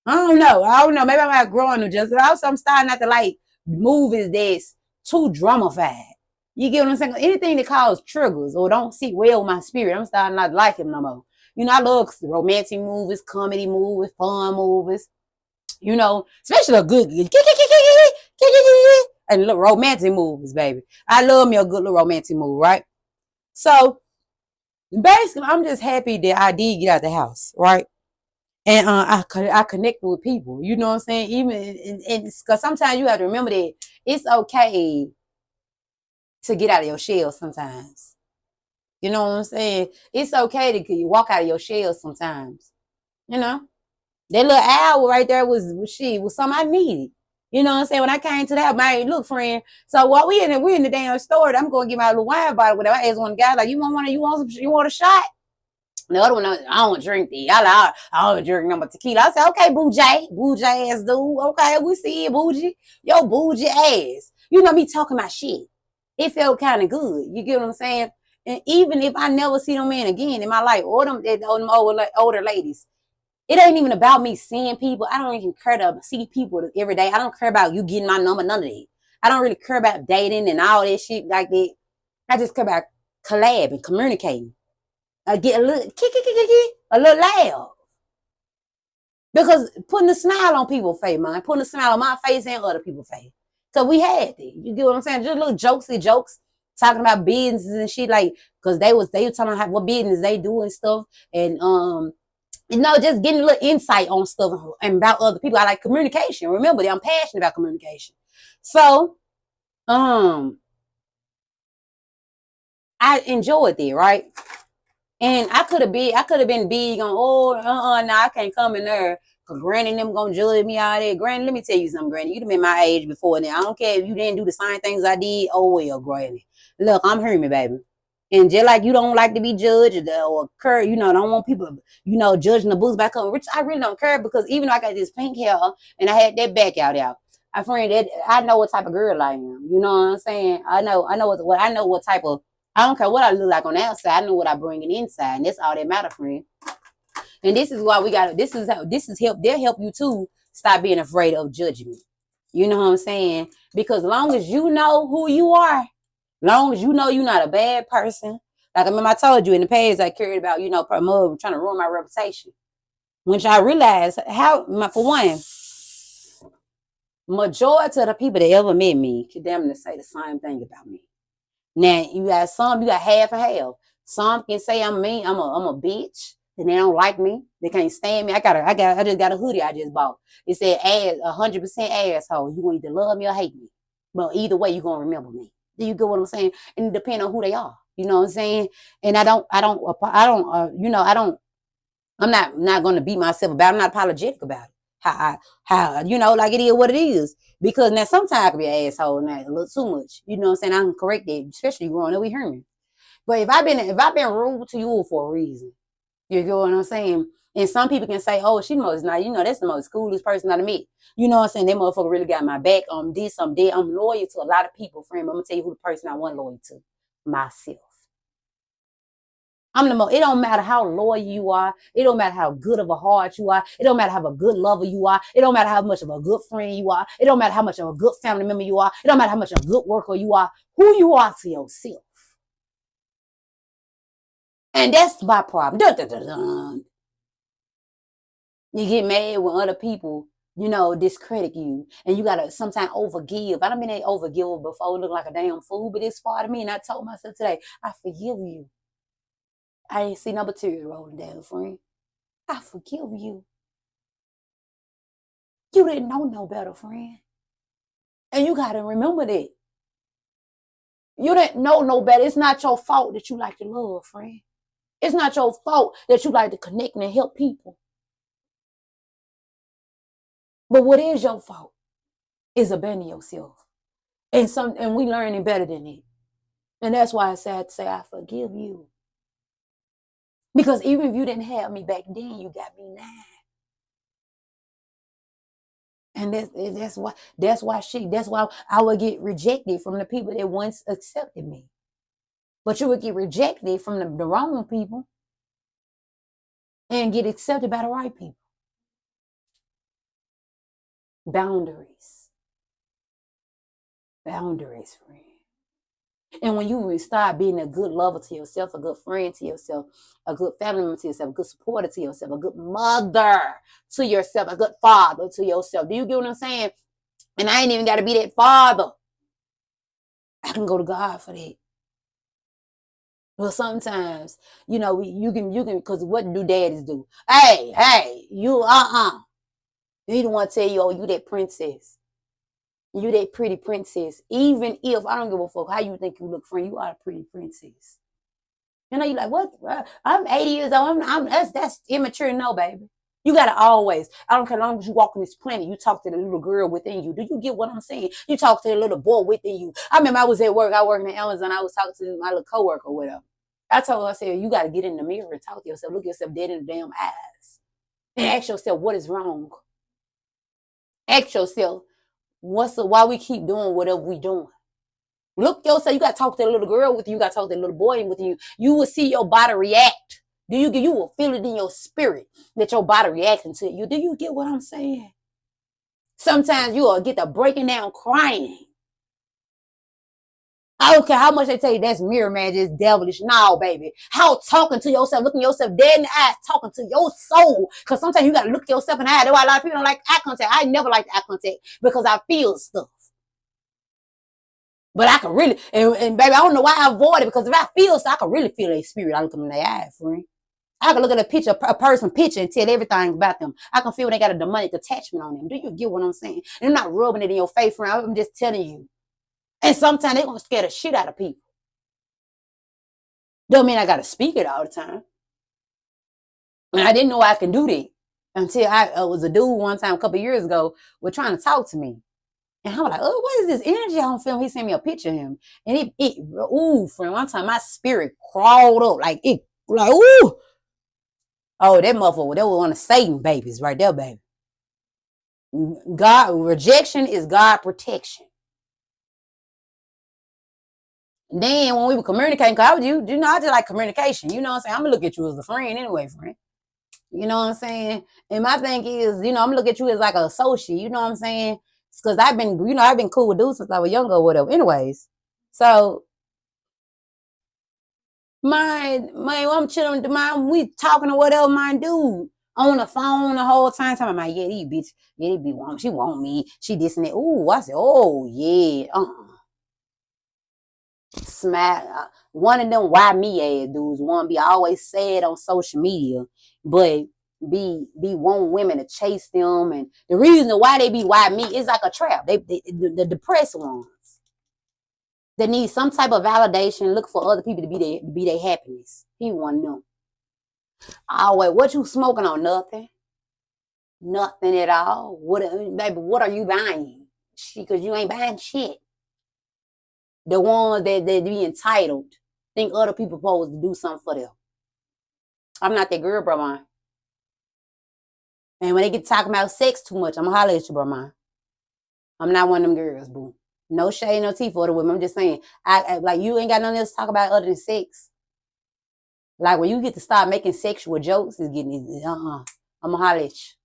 I don't know. Maybe I'm outgrowing them junks. But also, I'm starting not to like movies that's too dramatified. You get what I'm saying? Anything that causes triggers or don't sit well with my spirit, I'm starting not to like him no more. You know, I love romantic movies, comedy movies, fun movies. You know, especially a good and look romantic movies, baby. I love me a good little romantic movie, right? So basically, I'm just happy that I did get out the house, right? And I connected with people. You know what I'm saying? Even because sometimes you have to remember that it's okay to get out of your shell sometimes. You know what I'm saying? It's okay to walk out of your shell sometimes. You know? That little hour right there was something I needed. You know what I'm saying? When I came to that, man, look, friend. So while we in the damn store, I'm gonna get my little wine bottle. Whatever. I asked one guy like, you want a shot? The other one, I don't drink the. I don't drink number tequila. I said, okay, bougie ass dude. Okay, we see it, bougie. Yo, bougie ass. You know me talking my shit. It felt kind of good. You get what I'm saying? And even if I never see them men again in my life, or them older ladies, it ain't even about me seeing people. I don't even care to see people every day. I don't care about you getting my number, none of that. I don't really care about dating and all that shit like that. I just care about collabing, communicating. Get a little laugh. Because putting a smile on people's face, man. Putting a smile on my face and other people's face. Because we had that. You get what I'm saying? Just little jokes. Talking about businesses and shit. Like, because they were talking about what business they do and stuff. And, just getting a little insight on stuff and about other people. I like communication. Remember that I'm passionate about communication. So, I enjoyed it, right? And I could have been big on, nah, I can't come in there. Cause Granny and them gonna judge me out there. Granny, let me tell you something, Granny. You've been my age before now. I don't care if you didn't do the same things I did. Oh well, Granny. Look, I'm human, baby. And just like you don't like to be judged or care, don't want people, judging the books back up. Which I really don't care because even though I got this pink hair and I had that back out. I friend that I know what type of girl I am. You know what I'm saying? I know what type of I don't care what I look like on the outside. I know what I bring in inside, and that's all that matter, friend. And this is why we got. This is help. They'll help you too. Stop being afraid of judgment. You know what I'm saying? Because long as you know who you are, long as you know you're not a bad person. Like I remember I told you in the past, I cared about trying to ruin my reputation. When I realized for one, majority of the people that ever met me could damn near say the same thing about me. Now you got half and half. Some can say I'm mean, I'm a bitch, and they don't like me. They can't stand me. I just got a hoodie I just bought. It said 100% asshole. You gonna either love me or hate me. But either way, you gonna remember me. Do you get what I'm saying? And it depends on who they are. You know what I'm saying? And I'm not gonna beat myself about it. I'm not apologetic about it. How like it is what it is. Because now sometimes I can be an asshole and that a little too much. You know what I'm saying? I can correct it, especially growing up with Herman. But if I've been rude to you for a reason, you get what I'm saying? And some people can say, oh, she most not, that's the most coolest person I meet. You know what I'm saying? That motherfucker really got my back on this, I'm dead. I'm loyal to a lot of people, friend. But I'm gonna tell you who the person I wasn't loyal to. Myself. It don't matter how loyal you are. It don't matter how good of a heart you are. It don't matter how a good lover you are. It don't matter how much of a good friend you are. It don't matter how much of a good family member you are. It don't matter how much of a good worker you are. Who you are to yourself. And that's my problem. Dun, dun, dun, dun. You get mad when other people, discredit you. And you gotta sometimes overgive. I done been an overgiver before, look like a damn fool, but it's part of me. And I told myself today, I forgive you. I ain't see no tears rolling down, friend. I forgive you. You didn't know no better, friend. And you got to remember that. You didn't know no better. It's not your fault that you like to love, friend. It's not your fault that you like to connect and help people. But what is your fault is abandoning yourself. And we learning better than it. And that's why I said to say, I forgive you. Because even if you didn't have me back then, you got me now. And that's why I would get rejected from the people that once accepted me. But you would get rejected from the wrong people and get accepted by the right people. Boundaries. Boundaries, friend. And when you start being a good lover to yourself, a good friend to yourself, a good family member to yourself, a good supporter to yourself, a good mother to yourself, a good father to yourself. Do you get what I'm saying? And I ain't even got to be that father. I can go to God for that. Well, sometimes, you can, because what do daddies do? Hey, you, He don't want to tell you, oh, you that princess. You that pretty princess. Even if, I don't give a fuck how you think you look, friend, you are a pretty princess. You like, what? I'm 80 years old. That's immature. No, baby. You got to always, I don't care, as long as you walk on this planet, you talk to the little girl within you. Do you get what I'm saying? You talk to the little boy within you. I remember I was at work. I worked in Amazon. I was talking to my little coworker or whatever. I told her, I said, you got to get in the mirror and talk to yourself. Look yourself dead in the damn eyes. And ask yourself, what is wrong? Ask yourself, why we keep doing whatever we doing? Look yourself, you got to talk to the little girl with you. You got to talk to the little boy with you. You will see your body react. You will feel it in your spirit that your body reacting to you. Do you get what I'm saying? Sometimes you will get to breaking down crying. I don't care how much they tell you that's mirror magic, it's devilish. No, baby. How talking to yourself, looking yourself dead in the eyes, talking to your soul. Because sometimes you got to look yourself in the eye. That's why a lot of people don't like eye contact. I never liked eye contact because I feel stuff. But I can really, and baby, I don't know why I avoid it, because if I feel stuff, I can really feel their spirit. I look them in their eyes, friend. I can look at a person picture and tell everything about them. I can feel they got a demonic attachment on them. Do you get what I'm saying? And I'm not rubbing it in your face, friend. I'm just telling you. And sometimes they're going to scare the shit out of people. Don't mean I gotta speak it all the time. And I didn't know I can do that until I was a dude one time a couple years ago was trying to talk to me. And I was like, oh, what is this energy on film? He sent me a picture of him. And ooh, friend, one time my spirit crawled up like ooh. Oh, that motherfucker, that was one of Satan babies right there, baby. God, rejection is God protection. Then when we were communicating, cause I was I just like communication. You know what I'm saying? I'm gonna look at you as a friend anyway, friend. You know what I'm saying? And my thing is, I'm gonna look at you as like an associate. You know what I'm saying? Because I've been cool with dudes since I was younger or whatever. Anyways, so I'm chilling with we talking or whatever, my dude on the phone the whole time talking about, yeah, these bitch, yeah, they be want, she want me, she this and that. Ooh, I said, oh yeah, smack. One of them why me ass dudes want to be always sad on social media, but be want women to chase them, and the reason why they be why me is like a trap. The depressed ones that need some type of validation, look for other people to be their happiness. He want them. Oh wait, what you smoking on? Nothing. Nothing at all. Baby, what are you buying? Because you ain't buying shit. The ones that be entitled think other people supposed to do something for them. I'm not that girl, bro, man. And when they get talking about sex too much, I'm gonna holler at you, bro, man. I'm not one of them girls, boo. No shade, no tea for the women. I'm just saying, I like you ain't got nothing else to talk about other than sex. Like when you get to start making sexual jokes, it's getting I'm gonna holler at you.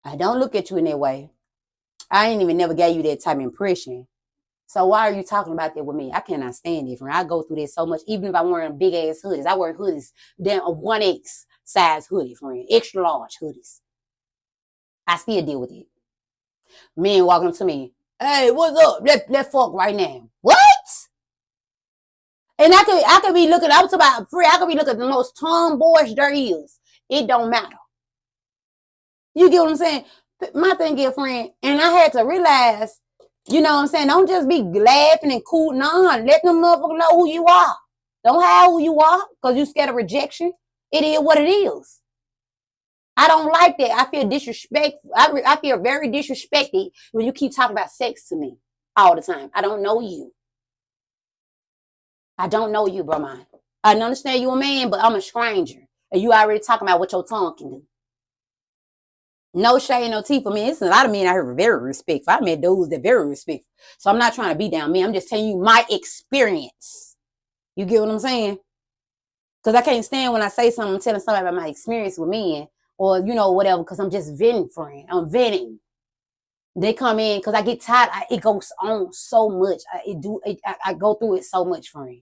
I don't look at you in that way. I ain't even never gave you that type of impression. So why are you talking about that with me? I cannot stand it, friend. I go through this so much. Even if I'm wearing big ass hoodies, I wear hoodies, then a 1X size hoodie, friend, extra large hoodies. I still deal with it. Men walking up to me, hey, what's up? Let's fuck right now. What? And I could be looking. I'm talking about free. I could be looking at the most tomboyish there is. It don't matter. You get what I'm saying? My thing, is, friend, and I had to realize, you know what I'm saying? Don't just be laughing and cool. No, let them motherfuckers know who you are. Don't hide who you are because you scared of rejection. It is what it is. I don't like that. I feel disrespectful. I feel very disrespected when you keep talking about sex to me all the time. I don't know you. I don't know you, bro, man. I understand you a man, but I'm a stranger. And you already talking about what your tongue can do. No shade, no tea for me. It's a lot of men out here very respectful. I met dudes that very respectful. So I'm not trying to be down me. I'm just telling you my experience. You get what I'm saying? Because I can't stand when I say something, I'm telling somebody about my experience with men or, whatever, because I'm just venting, friend. I'm venting. They come in because I get tired. It goes on so much. I go through it so much, friend.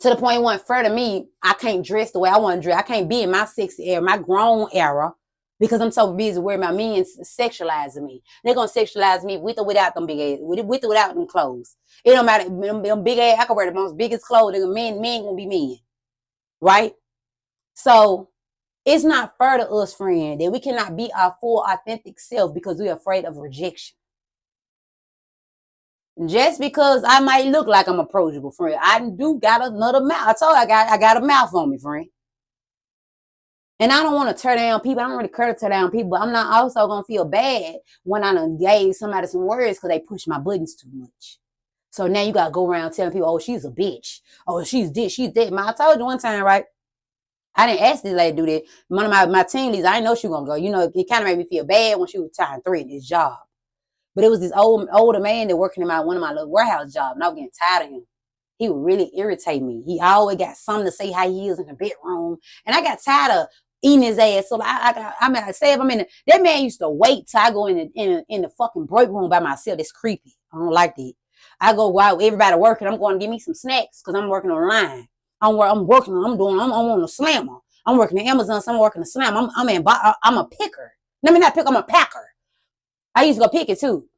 To the point it went further me, I can't dress the way I want to dress. I can't be in my sexy era, my grown era, because I'm so busy worrying about men sexualizing me. They're going to sexualize me with or without them big ass, with or without them clothes. It don't matter. Them big ass, I can wear the most biggest clothes. Men going to be men. Right? So it's not fair to us, friend, that we cannot be our full, authentic self because we're afraid of rejection. Just because I might look like I'm approachable, friend, I do got another mouth. I told you I got a mouth on me, friend. And I don't want to tear down people. I don't really care to tear down people, but I'm not also going to feel bad when I done gave somebody some words because they push my buttons too much. So now you got to go around telling people, oh, she's a bitch. Oh, she's this, she's that. I told you one time, right? I didn't ask this lady to do that. One of my team leaders, I didn't know she was going to go. It kind of made me feel bad when she was trying to threaten this job. But it was this older man that working in one of my little warehouse jobs, and I was getting tired of him. He would really irritate me. He always got something to say how he is in the bedroom. And I got tired of eating his ass. So I say if I'm in that man used to wait till I go in the fucking break room by myself. That's creepy. I don't like that. I go while everybody working, I'm going to give me some snacks because I'm working online. I'm on a slammer. I'm working at Amazon, so I'm working a slam. I'm a picker. Let me not pick, I'm a packer. I used to go pick it too.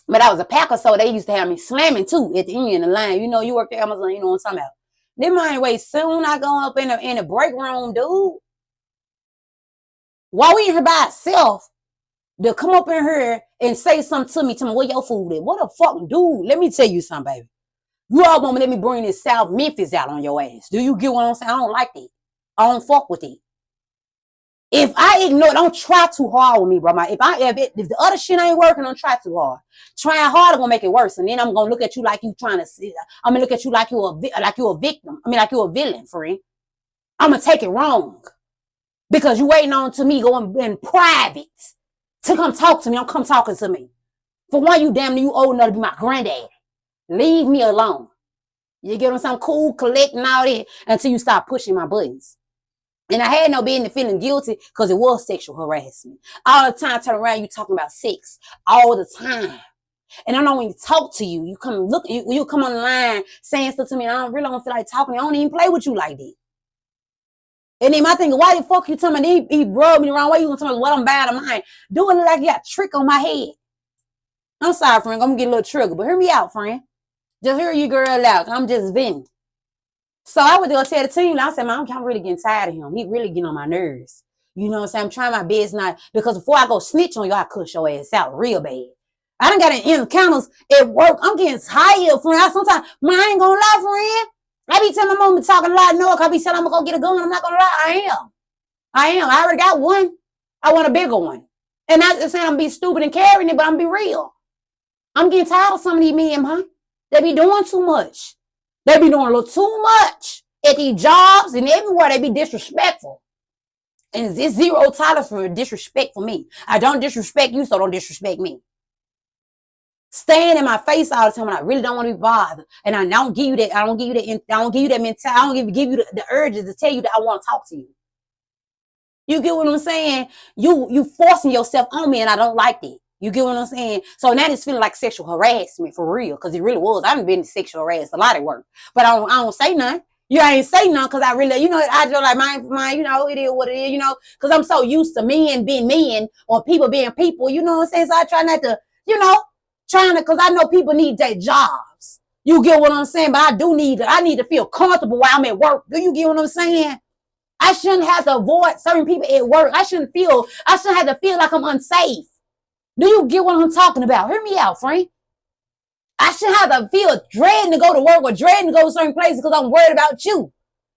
But I was a packer, so they used to have me slamming too at the end of the line. You work at Amazon, you know what I'm talking about. Then mind wait, soon I go up in the break room, dude. While we in here by itself, they'll come up in here and say something to me, where your food is. What the fuck, dude? Let me tell you something, baby. You all want to let me bring this South Memphis out on your ass. Do you get what I'm saying? I don't like that. I don't fuck with it. If I ignore, don't try too hard with me, bro. If the other shit ain't working, don't try too hard. Trying harder gonna make it worse, and then I'm gonna look at you like you trying to see. I'm gonna look at you like you a victim. I mean, like you a villain, friend. I'm gonna take it wrong because you waiting on to me going in private to come talk to me. Don't come talking to me. For one, you damn near you old enough to be my granddad. Leave me alone. You get on some cool collecting all that until you start pushing my buttons. And I had no business feeling guilty because it was sexual harassment. All the time, turn around, you talking about sex all the time. And I don't even talk to you. You come look, you come on the line saying stuff to me. And I don't feel like talking. I don't even play with you like that. And then my thing, why the fuck you telling me he rubbed me the wrong way? You gonna tell me what I'm bad of mine? Do it look like you got a trick on my head. I'm sorry, friend. I'm gonna get a little trigger, but hear me out, friend. Just hear you girl out. I'm just venting. So I would go tell the team, I said, man, I'm really getting tired of him. He really getting on my nerves. You know what I'm saying? I'm trying my best not, because before I go snitch on you, I cuss your ass out real bad. I done got in encounters at work. I'm getting tired, friend. Sometimes, man, I ain't gonna lie, friend. I be telling my mom talking a lot of noise. I be saying I'm gonna go get a gun. I'm not gonna lie. I am. I already got one. I want a bigger one. And not just saying I'm be stupid and carrying it, but I'm be real. I'm getting tired of some of these men, huh? They be doing too much. They be doing a little too much at these jobs and everywhere. They be disrespectful. And it's zero tolerance for disrespect for me. I don't disrespect you, so don't disrespect me. Staying in my face all the time when I really don't want to be bothered. And I don't give you that. I don't give you that mentality. I don't give you the urges to tell you that I want to talk to you. You get what I'm saying? You forcing yourself on me, and I don't like it. You get what I'm saying? So now it's feeling like sexual harassment for real, because it really was. I've been sexual harassed a lot at work, but I don't say nothing. You ain't say nothing because I really, I just like mine, it is what it is, because I'm so used to men being men or people being people, you know what I'm saying? So I try not to, because I know people need their jobs. You get what I'm saying? But I need to feel comfortable while I'm at work. Do you get what I'm saying? I shouldn't have to avoid certain people at work. I shouldn't have to feel like I'm unsafe. Do you get what I'm talking about? Hear me out, friend. I shouldn't have to feel dreading to go to work or dreading to go to certain places because I'm worried about you.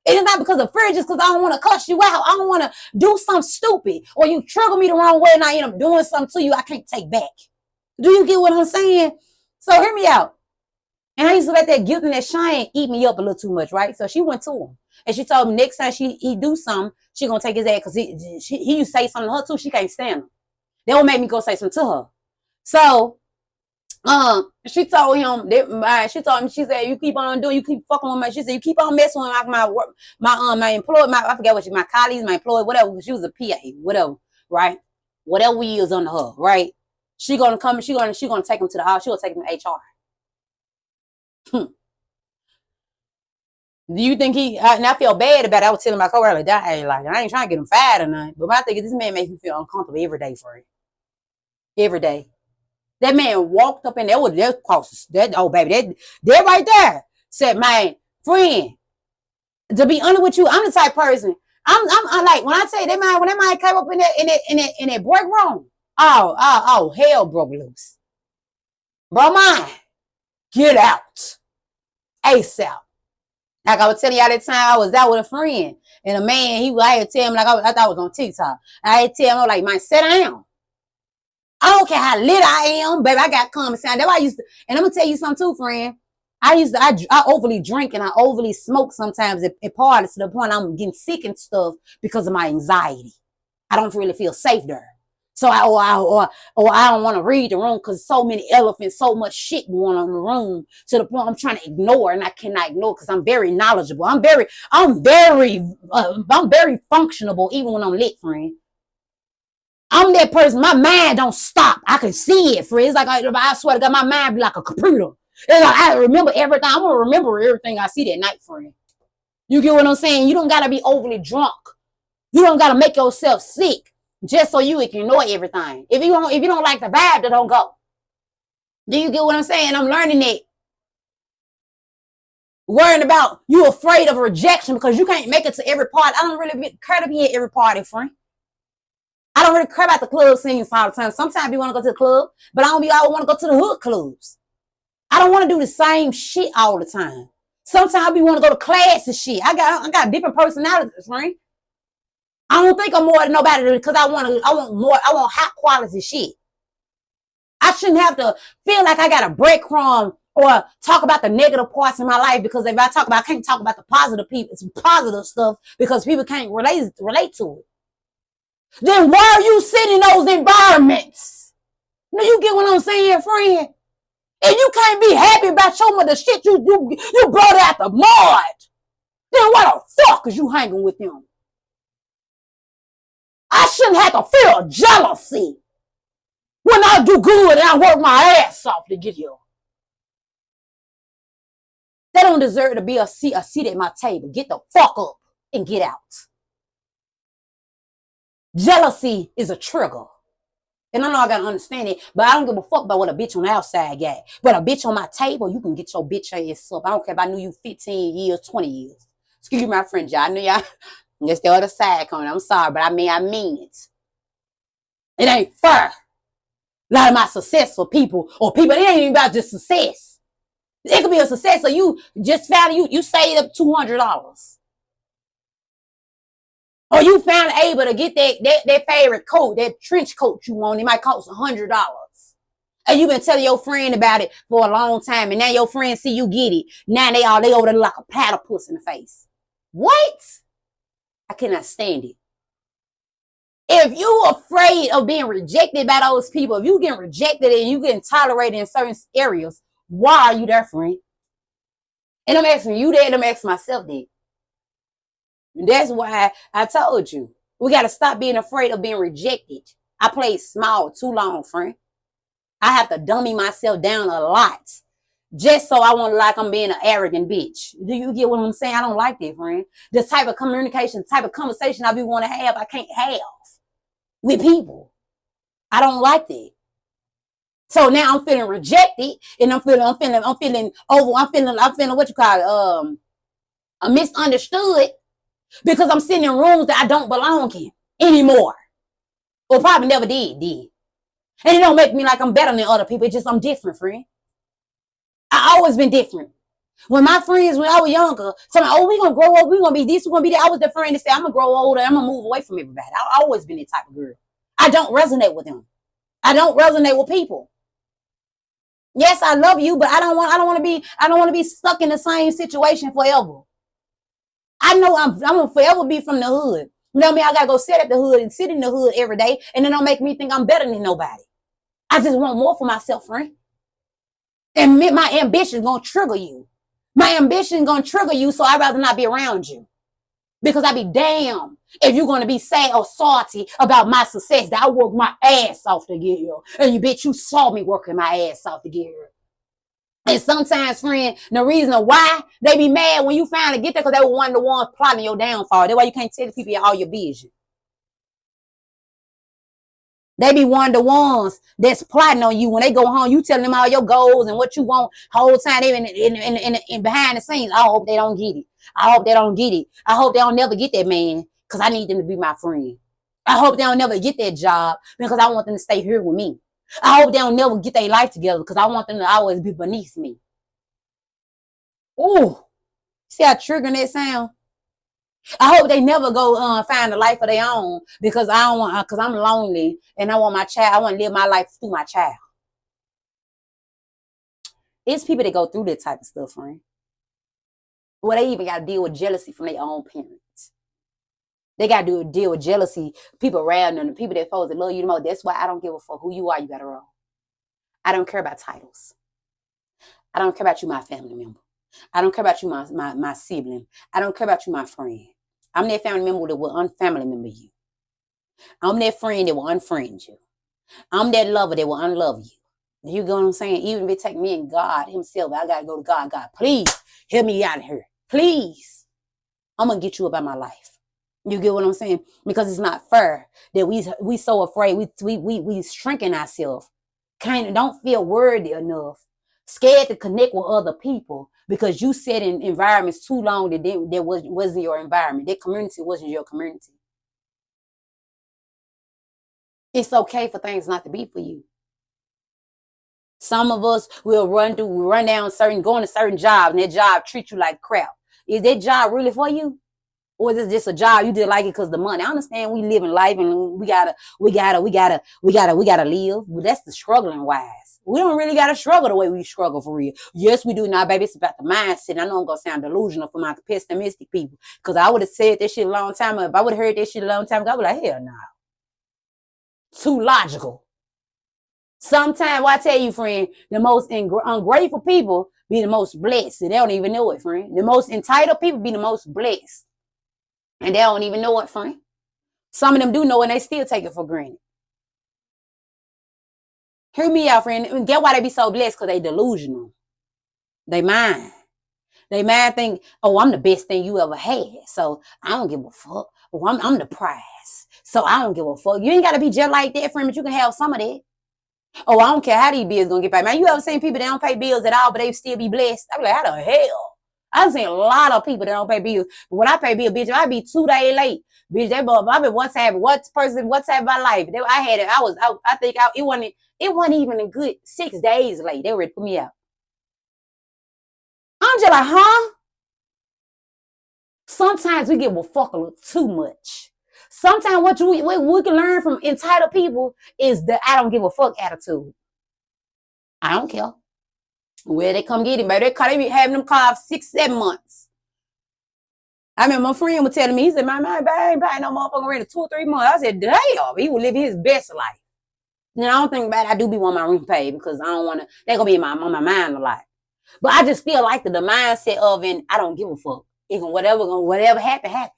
It is not because of fear, just because I don't want to cuss you out. I don't want to do something stupid or you trigger me the wrong way and I end up doing something to you I can't take back. Do you get what I'm saying? So hear me out. And I used to let that guilt and that shame eat me up a little too much, right? So she went to him and she told him next time he do something, she gonna take his ass because he used to say something to her too. She can't stand him. They will make me go say something to her. So, she told him she said, you keep on doing, you keep fucking with my, she said, you keep on messing with my employee, I forget what my colleagues, my employee, whatever. She was a PA, whatever, right? Whatever we use under her, right? She gonna come, she gonna take him to the house. She gonna take him to HR. Do you think and I feel bad about it. I was telling my coworker, like, I ain't trying to get him fired or nothing. But my thing is, this man makes me feel uncomfortable every day for it. Every day. That man walked up in there with their crosses. Oh, baby, they're right there. Said, my friend, to be honest with you, I'm the type person. I'm like, when I tell you, when that man came up in that break room, oh, hell broke loose. Bro, mine, get out. ASAP. Like I was telling y'all that time I was out with a friend. And a man, I had to tell him, like I thought I was on TikTok. I had to tell him, I was like, man, sit down. I don't care how lit I am, baby. I got common sense. That's why I used to, and I'm gonna tell you something too, friend. I overly drink and I overly smoke sometimes at parties to the point I'm getting sick and stuff because of my anxiety. I don't really feel safe there. So I don't want to read the room because so many elephants, so much shit going on in the room to the point I'm trying to ignore and I cannot ignore because I'm very knowledgeable. I'm very functionable even when I'm lit, friend. I'm that person. My mind don't stop. I can see it, friend. It's like I swear to God, my mind be like a computer. It's like I remember everything. I'm gonna remember everything I see that night, friend. You get what I'm saying? You don't gotta be overly drunk. You don't gotta make yourself sick just so you can ignore everything. If you don't like the vibe, then don't go. Do you get what I'm saying? I'm learning that. Worrying about you afraid of rejection because you can't make it to every party. I don't really care to be at every party, friend. I don't really care about the club scenes all the time. Sometimes you want to go to the club, but I don't want to go to the hood clubs. I don't want to do the same shit all the time. Sometimes I be want to go to class and shit. I got different personalities, right? I don't think I'm more than nobody because I want more. I want high quality shit. I shouldn't have to feel like I got a breadcrumb or talk about the negative parts in my life, because if I talk about, I can't talk about the positive people, positive stuff, because people can't relate to it. Then why are you sitting in those environments? Now you get what I'm saying, friend? And you can't be happy about some of the shit you brought out the mud. Then why the fuck is you hanging with them? I shouldn't have to feel jealousy when I do good and I work my ass off to get here. They don't deserve to be a seat at my table. Get the fuck up and get out. Jealousy is a trigger. And I know I gotta understand it, but I don't give a fuck about what a bitch on the outside got. But a bitch on my table, you can get your bitch ass up. I don't care if I knew you 15 years, 20 years. Excuse me, my friend, y'all. I knew y'all. That's the other side coming. I'm sorry, but I mean it. It ain't fair. A lot of my successful people, or people, it ain't even about just success. It could be a success. So you just found you saved up $200. Or you found able to get that favorite coat, that trench coat you want. It might cost $100. And you've been telling your friend about it for a long time. And now your friends see you get it. Now they over there like a platypus in the face. What? I cannot stand it. If you afraid of being rejected by those people, if you getting rejected and you getting tolerated in certain areas, why are you there, friend? And I'm asking you that, and I'm asking myself that. And that's why I told you, we got to stop being afraid of being rejected. I played small too long, friend. I have to dummy myself down a lot just so I won't like I'm being an arrogant bitch. Do you get what I'm saying? I don't like that, friend. The type of communication, type of conversation I be want to have, I can't have with people. I don't like that. So now I'm feeling rejected, and I'm feeling what you call it, misunderstood, because I'm sitting in rooms that I don't belong in anymore, or probably never did. And it don't make me like I'm better than other people. It's just I'm different, friend. I always been different. When my friends, when I was younger, told me, oh, we gonna grow up, we gonna be this, we gonna be that. I was the friend that said, I'm gonna grow older, I'm gonna move away from everybody. I've always been that type of girl. I don't resonate with them. I don't resonate with people. Yes, I love you, but I don't want to be stuck in the same situation forever. I know I'm gonna forever be from the hood. You know what I mean? I gotta go sit at the hood and sit in the hood every day, and then don't make me think I'm better than nobody. I just want more for myself, friend. And my ambition is gonna trigger you. My ambition is gonna trigger you, so I'd rather not be around you. Because I'd be damned if you're gonna be sad or salty about my success that I worked my ass off to get here. And you bitch, you saw me working my ass off to get here. And sometimes, friend, the reason why they be mad when you finally get there, because they were one of the ones plotting your downfall. That's why you can't tell the people all your business. They be one of the ones that's plotting on you. When they go home, you telling them all your goals and what you want whole time. They in behind the scenes. I hope they don't get it. I hope they don't get it. I hope they don't never get that man, because I need them to be my friend. I hope they don't never get that job, because I want them to stay here with me. I hope they don't never get their life together, because I want them to always be beneath me. Ooh, see how triggering that sound? I hope they never go find a life of their own, because I don't want, because I'm lonely and I want my child. I want to live my life through my child. It's people that go through that type of stuff, friend. Well, they even got to deal with jealousy from their own parents. They got to deal with jealousy, people around them, the people that supposed to love you the most. That's why I don't give a fuck who you are. You got to roll. I don't care about titles. I don't care about you, my family member. I don't care about you, my sibling. I don't care about you, my friend. I'm that family member that will unfamily member you. I'm that friend that will unfriend you. I'm that lover that will unlove you. You get what I'm saying? Even if it take me and God himself, I got to go to God. God, please help me out of here. Please. I'm going to get you about my life. You get what I'm saying? Because it's not fair that we so afraid. We shrinking ourselves. Don't feel worthy enough. Scared to connect with other people because you sat in environments too long that wasn't your environment. That community wasn't your community. It's okay for things not to be for you. Some of us will run down going to certain jobs, and that job treat you like crap. Is that job really for you? Or is it just a job you just like it because the money? I understand we live in life and we gotta live. But that's the struggling wise. We don't really gotta struggle the way we struggle for real. Yes, we do now, baby. It's about the mindset. I know I'm gonna sound delusional for my pessimistic people. Cause I would have said that shit a long time ago. If I would have heard that shit a long time ago, I would like, hell no. Too logical. Sometimes, I tell you, friend, the most ungrateful people be the most blessed. And they don't even know it, friend. The most entitled people be the most blessed. And they don't even know it, friend. Some of them do know and they still take it for granted. Hear me out, friend. Get why they be so blessed? Because they delusional. They mind. They mind think, oh, I'm the best thing you ever had. So I don't give a fuck. Oh, I'm the prize. So I don't give a fuck. You ain't got to be just like that, friend, but you can have some of that. Oh, I don't care how these bills gonna get paid. Man, you ever seen people that don't pay bills at all, but they still be blessed? I be like, how the hell? I've seen a lot of people that don't pay bills. But when I pay bills, bitch, I be 2 days late. Bitch, I been WhatsApp my life. I had it. It wasn't even a good 6 days late. They were ready to put me out. I'm just like, huh? Sometimes we give a fuck a little too much. Sometimes what we can learn from entitled people is the I don't give a fuck attitude. I don't care. Where they come get him, baby. They be having them call 6, 7 months. I mean, my friend was telling me, he said, man, I ain't buying no motherfucker rent 2 or 3 months. I said, damn, he was living his best life. And I don't think about it. I do be wanting my rent paid because I don't want to, they're going to be on my mind a lot. But I just feel like the mindset of, and I don't give a fuck. Even whatever happens.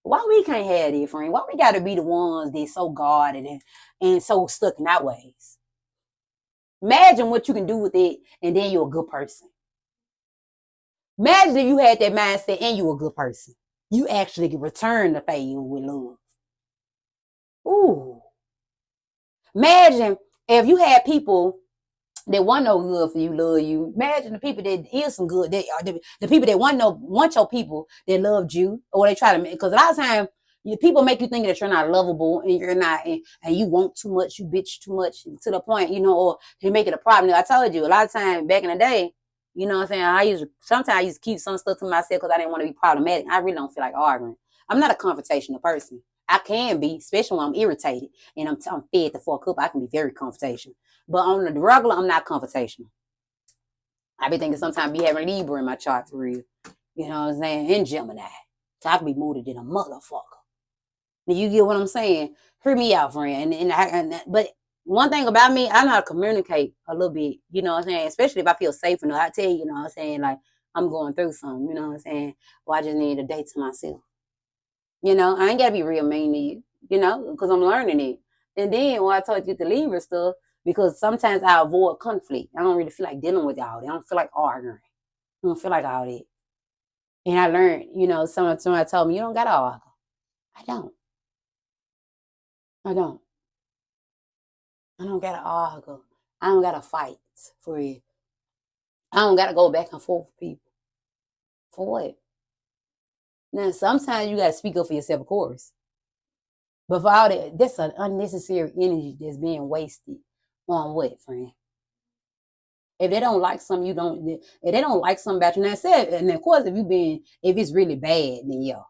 Why we can't have it, friend? Why we got to be the ones that so guarded and so stuck in our ways? Imagine what you can do with it, and then you're a good person. Imagine if you had that mindset and you're a good person. You actually can return the favor with love. Ooh. Imagine if you had people that want no good for you, love you. Imagine the people that is some good. The people that want your people that loved you, or they try to, because a lot of times people make you think that you're not lovable and you're not, and you want too much, you bitch too much to the point, or you make it a problem. I told you a lot of times back in the day, you know what I'm saying? Sometimes I used to keep some stuff to myself because I didn't want to be problematic. I really don't feel like arguing. I'm not a confrontational person. I can be, especially when I'm irritated and I'm fed the fuck up. I can be very confrontational. But on the regular, I'm not confrontational. I be thinking sometimes be having Libra in my chart for real. You know what I'm saying? In Gemini. So I can be mooded than a motherfucker. You get what I'm saying? Hear me out, friend. But one thing about me, I know how to communicate a little bit. You know what I'm saying? Especially if I feel safe enough. I tell you, you know what I'm saying? Like, I'm going through something. You know what I'm saying? Well, I just need a day to myself. I ain't got to be real mean to you, because I'm learning it. And then when I told you the Libra stuff, because sometimes I avoid conflict. I don't really feel like dealing with all that. I don't feel like arguing. I don't feel like all that. And I learned, somebody told me, you don't got to argue. I don't. I don't got to argue. I don't got to fight for it. I don't got to go back and forth with people. For what? Now, sometimes you got to speak up for yourself, of course. But for all that, that's an unnecessary energy that's being wasted on what, friend? If they don't like something, if they don't like something about you, now said, and of course, if it's really bad, then yeah.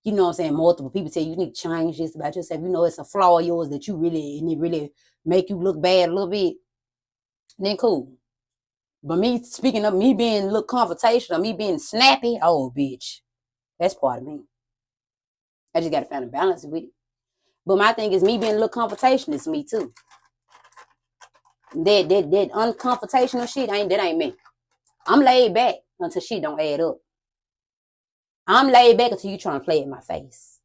You know what I'm saying? Multiple people say you need to change this about yourself. It's a flaw of yours that and it really make you look bad a little bit. Then cool. But me speaking of me being a little confrontational, me being snappy, oh bitch. That's part of me. I just gotta find a balance with it. But my thing is me being a little confrontational is me too. That unconfrontational shit that ain't me. I'm laid back until shit don't add up. I'm laid back until you trying to play in my face.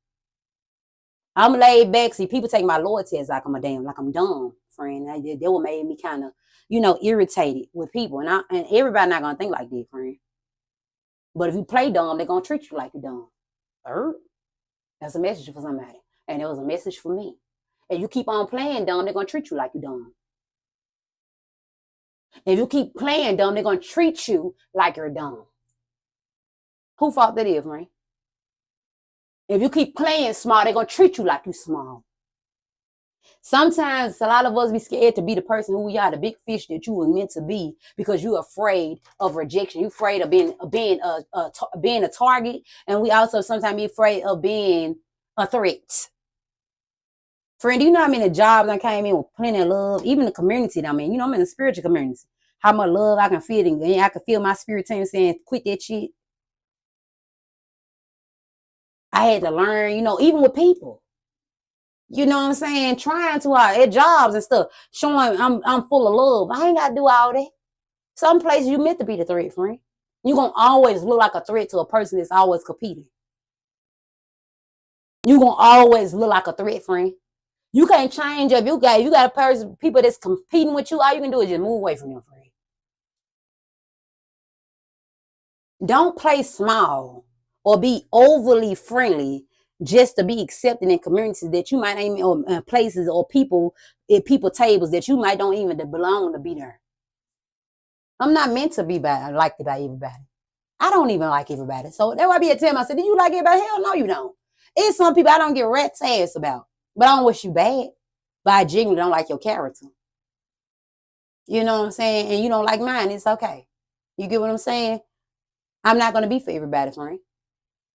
I'm laid back. See, people take my loyalty as like I'm dumb, friend. They will make me kind of, irritated with people. And everybody not gonna think like that, friend. But if you play dumb, they're gonna treat you like you're dumb. That's a message for somebody. And it was a message for me. And you keep on playing dumb, they're gonna treat you like you're dumb. If you keep playing dumb, they're gonna treat you like you're dumb. Who fault that is, right? If you keep playing small, they're gonna treat you like you small. Sometimes a lot of us be scared to be the person who we are, the big fish that you were meant to be, because you're afraid of rejection. You're afraid of being a target, and we also sometimes be afraid of being a threat. Friend, do you know how many jobs I came in with plenty of love? Even the community that I'm in. I'm in the spiritual community. How much love I can feel, and I can feel my spirit team saying, "Quit that shit." I had to learn, even with people. You know what I'm saying? Trying to at jobs and stuff, showing I'm full of love. I ain't gotta do all that. Some places you meant to be the threat, friend. You're gonna always look like a threat to a person that's always competing. You're gonna always look like a threat, friend. You can't change if you got a person, people that's competing with you. All you can do is just move away from them, friend. Don't play small or be overly friendly just to be accepted in communities that you might not even, or places or people at people tables that you might don't even belong to be there. I'm not meant to be liked by everybody. I don't even like everybody. So that's why I be telling myself, do you like everybody? Hell no, you don't. It's some people I don't give rat's ass about. But I don't wish you bad. But I genuinely don't like your character. You know what I'm saying? And you don't like mine, it's okay. You get what I'm saying? I'm not gonna be for everybody, friend.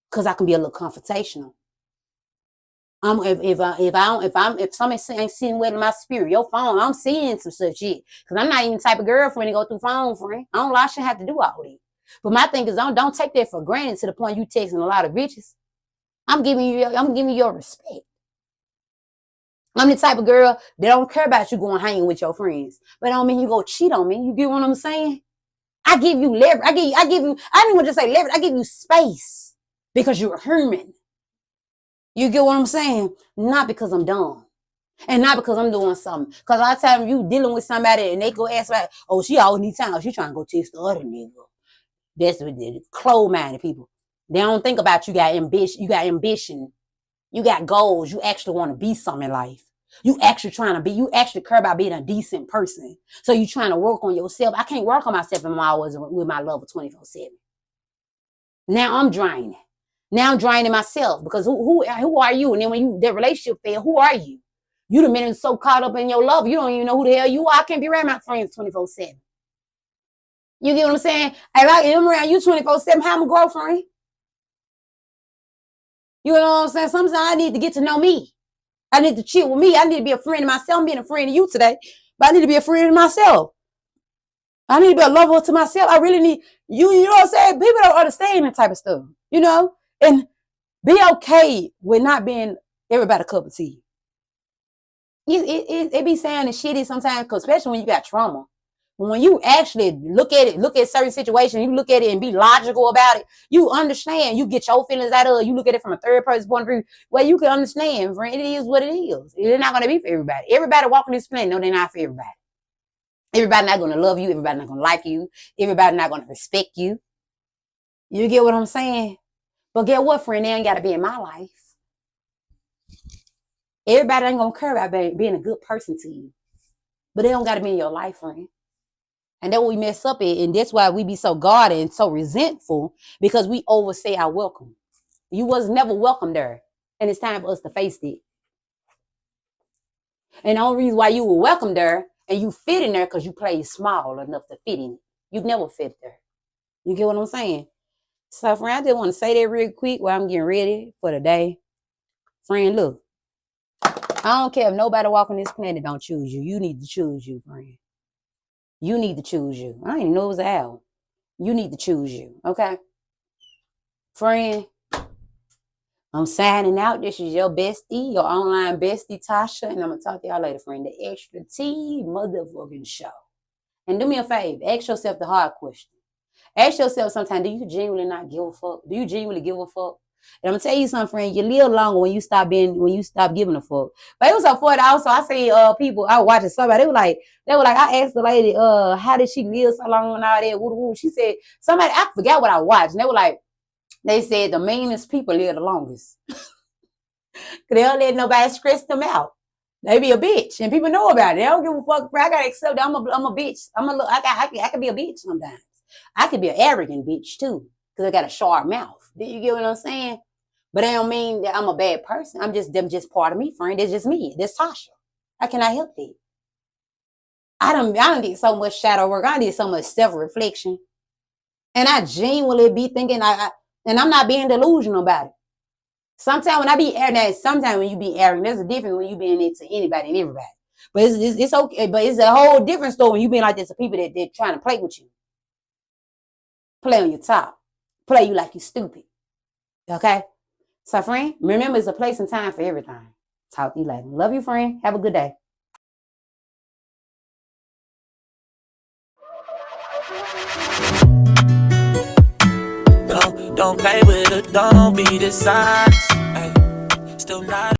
Because I can be a little confrontational. If somebody ain't sitting well in my spirit, your phone, I'm seeing some such shit. Because I'm not even the type of girlfriend to go through phone, friend. I don't like, I shouldn't have to do all that. But my thing is, don't take that for granted to the point you texting a lot of bitches. I'm giving you your respect. I'm the type of girl that don't care about you going hanging with your friends. But I don't mean you go cheat on me. You get what I'm saying? I give you leverage. I didn't even just say leverage. I give you space because you're a human. You get what I'm saying? Not because I'm dumb. And not because I'm doing something. Because a lot of times you dealing with somebody and they go ask like, oh, she always needs time. She trying to go text the other nigga. That's what the close-minded people. They don't think about you got ambition. You got ambition. You got goals. You actually want to be something in life. You actually care about being a decent person. So you trying to work on yourself. I can't work on myself if I was with my lover 24/7. Now I'm draining. Now I'm draining myself because who are you? And then when that relationship fail, who are you? You the minute so caught up in your love, you don't even know who the hell you are. I can't be around my friends 24/7. You get what I'm saying? If I'm around you 24/7, how am I grow, friend? You know what I'm saying? Sometimes I need to get to know me. I need to chill with me. I need to be a friend of myself. I'm being a friend of you today, but I need to be a friend of myself. I need to be a lover to myself. I really need you. You know what I'm saying? People don't understand that type of stuff, and be okay with not being everybody's cup of tea. It be sounding shitty sometimes, especially when you got trauma. When you actually look at certain situations, you look at it and be logical about it, you understand, you get your feelings out of it, you look at it from a third person point of view, well, you can understand, friend, it is what it is. It's not going to be for everybody. Everybody walking this planet, no, they're not for everybody. Everybody not going to love you. Everybody not going to like you. Everybody not going to respect you. You get what I'm saying? But get what, friend? They ain't got to be in my life. Everybody ain't going to care about being a good person to you. But they don't got to be in your life, friend. And then we mess up it, and that's why we be so guarded and so resentful, because we overstay our welcome. You was never welcome there, and it's time for us to face it. And the only reason why you were welcome there and you fit in there because you played small enough to fit in it. You never fit there. You get what I'm saying? So, friend, I just want to say that real quick while I'm getting ready for the day. Friend, look, I don't care if nobody walking this planet don't choose you. You need to choose you, friend. You need to choose you. I didn't know it was Al. You need to choose you, okay? Friend, I'm signing out. This is your bestie, your online bestie, Tasha, and I'm going to talk to y'all later, friend. The Extra T motherfucking show. And do me a favor. Ask yourself the hard question. Ask yourself sometimes, do you genuinely not give a fuck? Do you genuinely give a fuck? And I'm going to tell you something, friend. You live longer when you stop giving a fuck. But it was so funny. Also, I see people, I was watching somebody, they were like, I asked the lady, how did she live so long and all that? Woo. She said, somebody, I forgot what I watched. And they were like, they said the meanest people live the longest. They don't let nobody stress them out. They be a bitch, and people know about it. They don't give a fuck. I gotta accept that I'm a bitch. I can be a bitch sometimes. I could be an arrogant bitch too, because I got a sharp mouth. Do you get what I'm saying? But that don't mean that I'm a bad person. Them just part of me, friend. It's just me. That's Tasha. How can I help it? I don't did so much shadow work. I did so much self-reflection. And I genuinely be thinking and I'm not being delusional about it. Sometimes when I be airing sometimes when you be airing, there's a difference when you being it to anybody and everybody. But it's okay, but it's a whole different story when you being like this to people that they're trying to play with you. Play on your top. Play you like you stupid. Okay? So friend, remember it's a place and time for everything. Talk to you later. Love you, friend. Have a good day. Don't play with it, don't be dishonest. Ay, still not.